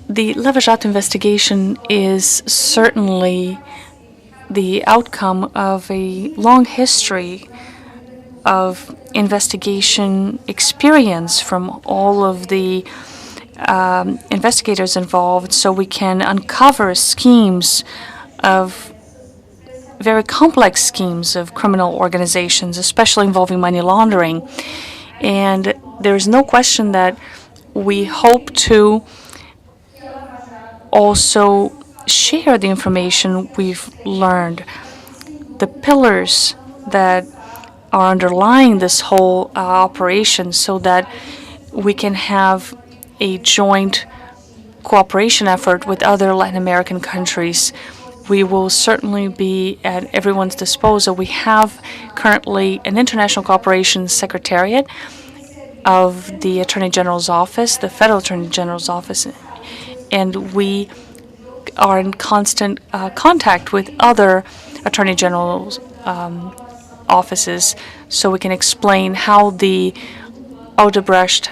The Lava-Jato investigation is certainly the outcome of a long history of investigation experience from all of the investigators involved, so we can uncover schemes of very complex schemes of criminal organizations, especially involving money laundering. And there's no question that we hope to also share the information we've learned, the pillars that are underlying this whole operation, so that we can have a joint cooperation effort with other Latin American countries. We will certainly be at everyone's disposal. We have currently an international cooperation secretariat of the Attorney General's office, the Federal Attorney General's office, and we are in constant contact with other Attorney General's offices so we can explain how the Odebrecht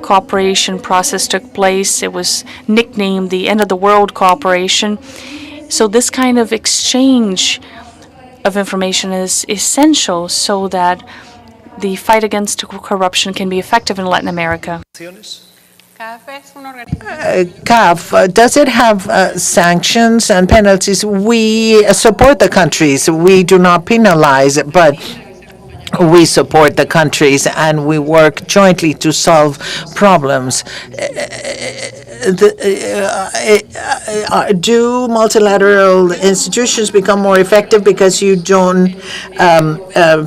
cooperation process took place. It was nicknamed the end of the world cooperation. So this kind of exchange of information is essential so that the fight against corruption can be effective in Latin America. CAF, does it have sanctions and penalties? We support the countries. We do not penalize, but we support the countries and we work jointly to solve problems. Do multilateral institutions become more effective because you don't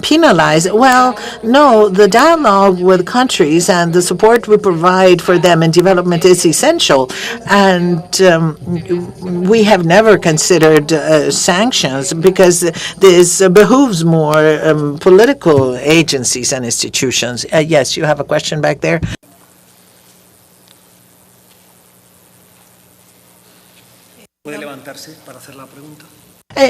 penalize? Well, no, the dialogue with countries and the support we provide for them in development is essential. And we have never considered sanctions because this behooves more political agencies and institutions. Yes, you have a question back there?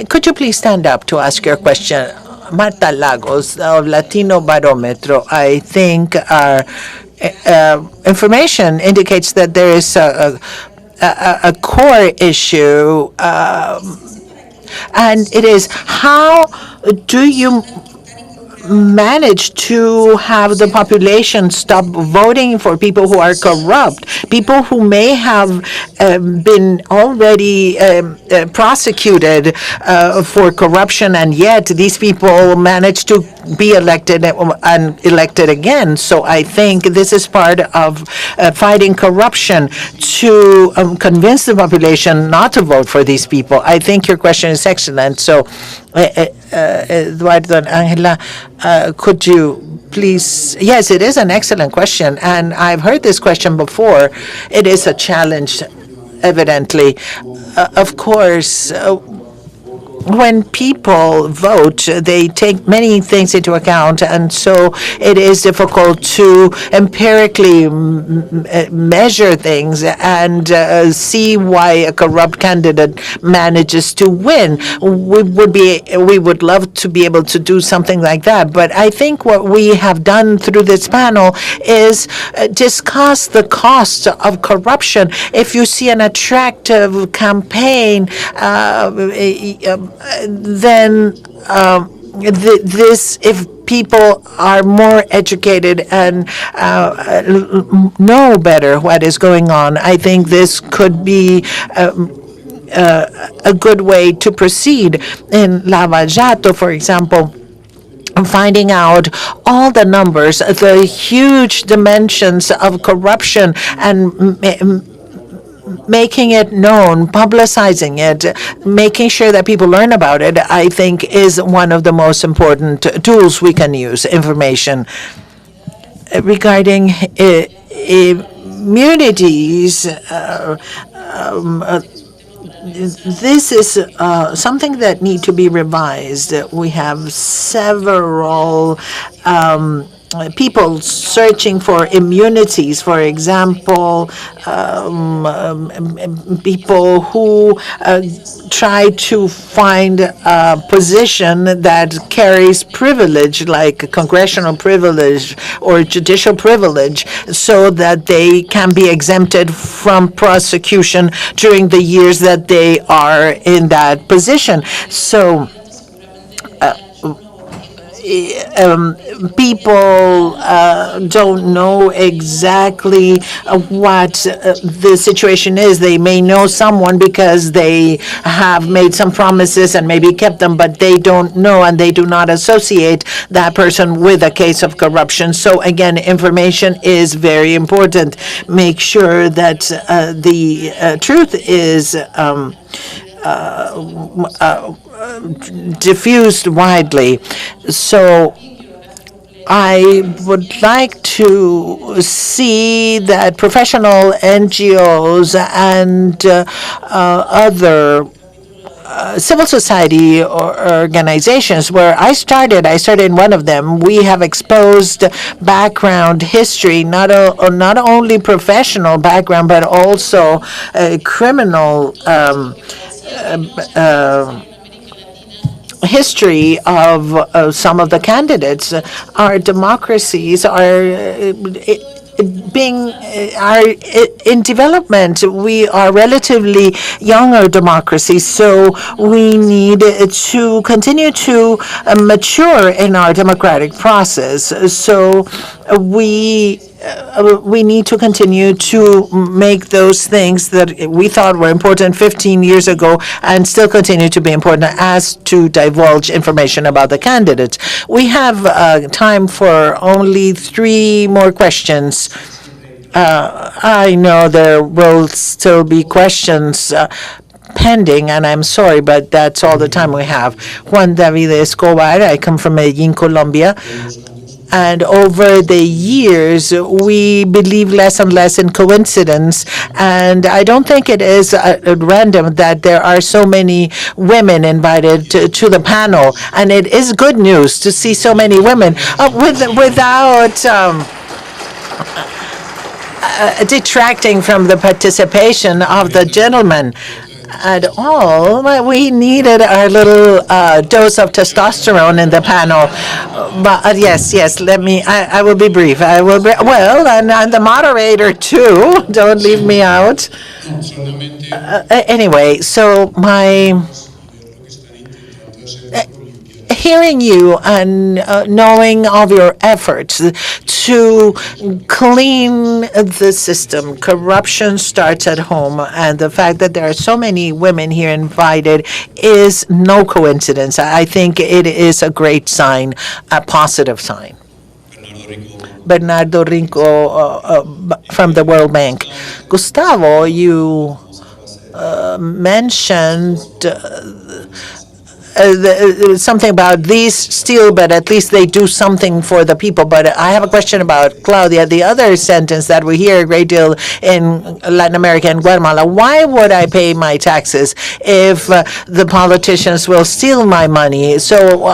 Could you please stand up to ask your question? Marta Lagos of Latino Barometro. I think our information indicates that there is a core issue, and it is how do you manage to have the population stop voting for people who are corrupt, people who may have been already prosecuted for corruption, and yet these people manage to be elected and elected again. So I think this is part of fighting corruption, to convince the population not to vote for these people. I think your question is excellent. So Eduardo and Angela, could you please? Yes, it is an excellent question, and I've heard this question before. It is a challenge, evidently. Of course, when people vote, they take many things into account, and so it is difficult to empirically measure things and see why a corrupt candidate manages to win. We would love to be able to do something like that, but I think what we have done through this panel is discuss the costs of corruption. If you see an attractive campaign, then if people are more educated and know better what is going on, I think this could be a good way to proceed. In Lava-Jato, for example, finding out all the numbers, the huge dimensions of corruption, and making it known, publicizing it, making sure that people learn about it, I think is one of the most important tools we can use. Information regarding immunities, this is something that need to be revised. We have several people searching for immunities, for example, people who try to find a position that carries privilege, like congressional privilege or judicial privilege, so that they can be exempted from prosecution during the years that they are in that position. So people don't know exactly what the situation is. They may know someone because they have made some promises and maybe kept them, but they don't know and they do not associate that person with a case of corruption. So again, information is very important. Make sure that the truth is diffused widely. So I would like to see that professional NGOs and other civil society organizations where I started in one of them. We have exposed background history, not only professional background, but also criminal history of some of the candidates. Our democracies are in development. We are relatively younger democracies, so we need to continue to mature in our democratic process. So we need to continue to make those things that we thought were important 15 years ago and still continue to be important, as to divulge information about the candidates. We have time for only 3 more questions. I know there will still be questions pending, and I'm sorry, but that's all the time we have. Juan David Escobar, I come from Medellin, Colombia. And over the years, we believe less and less in coincidence. And I don't think it is random that there are so many women invited to the panel. And it is good news to see so many women without detracting from the participation of the gentlemen at all. We needed our little dose of testosterone in the panel. But yes, I will be brief. And the moderator too. Don't leave me out. Anyway, so hearing you and knowing of your efforts to clean the system. Corruption starts at home, and the fact that there are so many women here invited is no coincidence. I think it is a great sign, a positive sign. Bernardo Rinco from the World Bank. Gustavo, you mentioned something about these still, but at least they do something for the people. But I have a question about Claudia. The other sentence that we hear a great deal in Latin America and Guatemala: why would I pay my taxes if the politicians will steal my money? So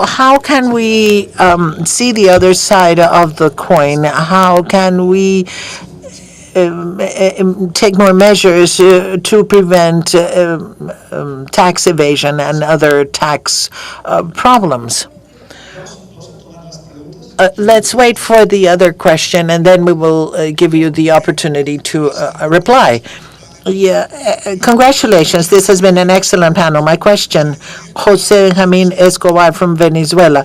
how can we see the other side of the coin? How can we take more measures to prevent tax evasion and other tax problems? Let's wait for the other question, and then we will give you the opportunity to reply. Congratulations. This has been an excellent panel. My question, Jose Benjamin Escobar from Venezuela.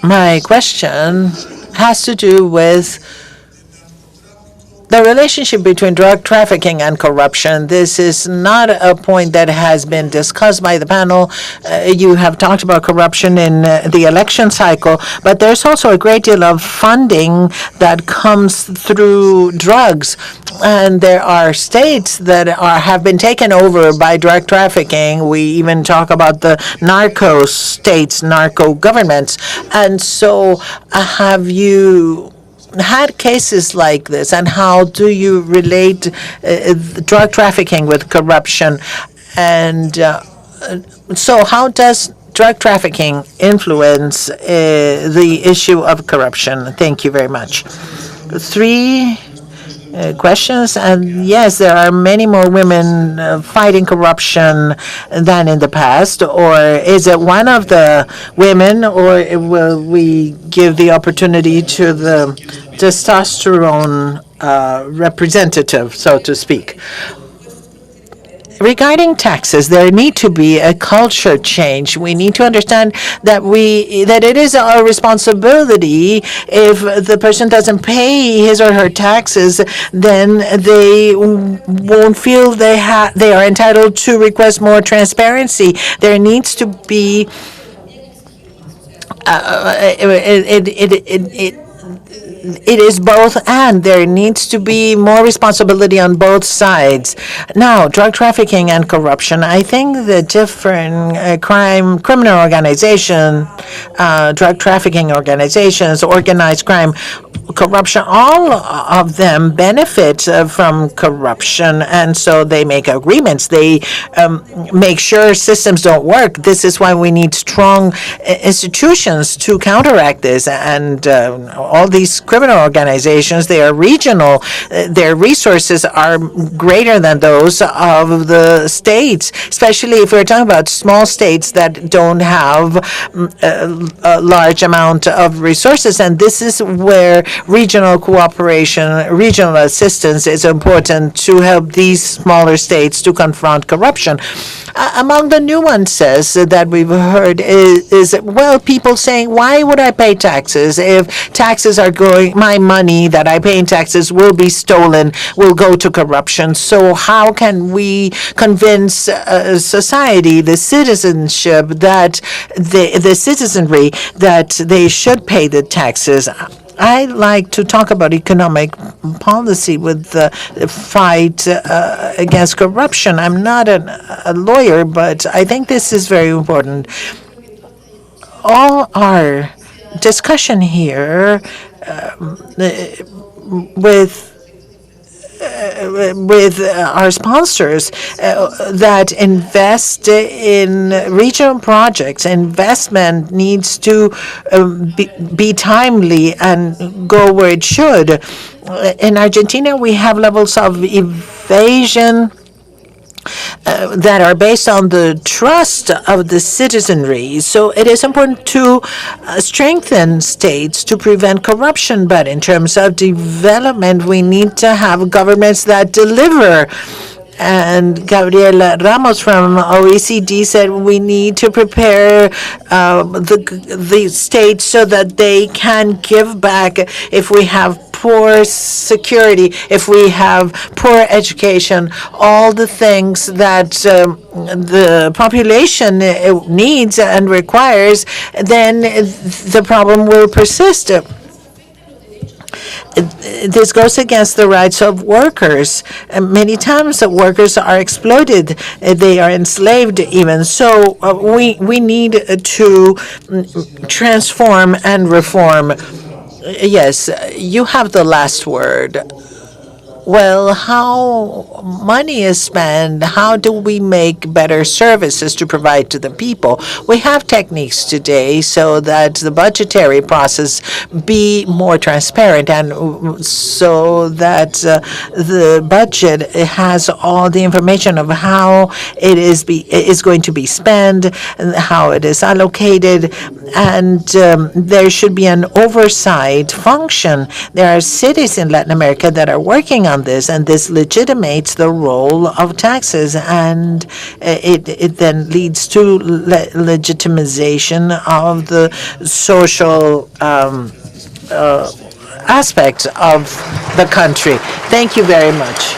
My question has to do with the relationship between drug trafficking and corruption. This is not a point that has been discussed by the panel. You have talked about corruption in the election cycle, but there's also a great deal of funding that comes through drugs. And there are states that have been taken over by drug trafficking. We even talk about the narco states, narco governments. And so have you had cases like this, and how do you relate drug trafficking with corruption? And so how does drug trafficking influence the issue of corruption? Thank you very much. 3 questions, and yes, there are many more women fighting corruption than in the past. Or is it one of the women, or will we give the opportunity to the testosterone representative, so to speak? Regarding taxes, there need to be a culture change. We need to understand that it is our responsibility. If the person doesn't pay his or her taxes, then they won't feel they are entitled to request more transparency. There needs to be it is both, and there needs to be more responsibility on both sides. Now, drug trafficking and corruption. I think the different criminal organization, drug trafficking organizations, organized crime, corruption, all of them benefit from corruption, and so they make agreements. They make sure systems don't work. This is why we need strong institutions to counteract this. And all these criminal organizations, they are regional. Their resources are greater than those of the states, especially if we're talking about small states that don't have a large amount of resources. And this is where regional cooperation, regional assistance is important to help these smaller states to confront corruption. Among the nuances that we've heard is, well, people saying, why would I pay taxes if taxes are going, my money that I pay in taxes will be stolen, will go to corruption. So how can we convince society, the citizenship, that the citizenry, that they should pay the taxes? I like to talk about economic policy with the fight against corruption. I'm not a lawyer, but I think this is very important. All our discussion here with our sponsors that invest in regional projects. Investment needs to be timely and go where it should. In Argentina, we have levels of evasion that are based on the trust of the citizenry. So it is important to strengthen states to prevent corruption. But in terms of development, we need to have governments that deliver. And Gabriela Ramos from OECD said we need to prepare the states so that they can give back if we have poor security, if we have poor education, all the things that the population needs and requires, then the problem will persist. This goes against the rights of workers. Many times the workers are exploited. They are enslaved even. So we need to transform and reform. Yes, you have the last word. Well, how money is spent, how do we make better services to provide to the people? We have techniques today so that the budgetary process be more transparent and so that the budget has all the information of how it is going to be spent, and how it is allocated, and there should be an oversight function. There are cities in Latin America that are working on this, and this legitimates the role of taxes, and it then leads to legitimization of the social aspects of the country. Thank you very much.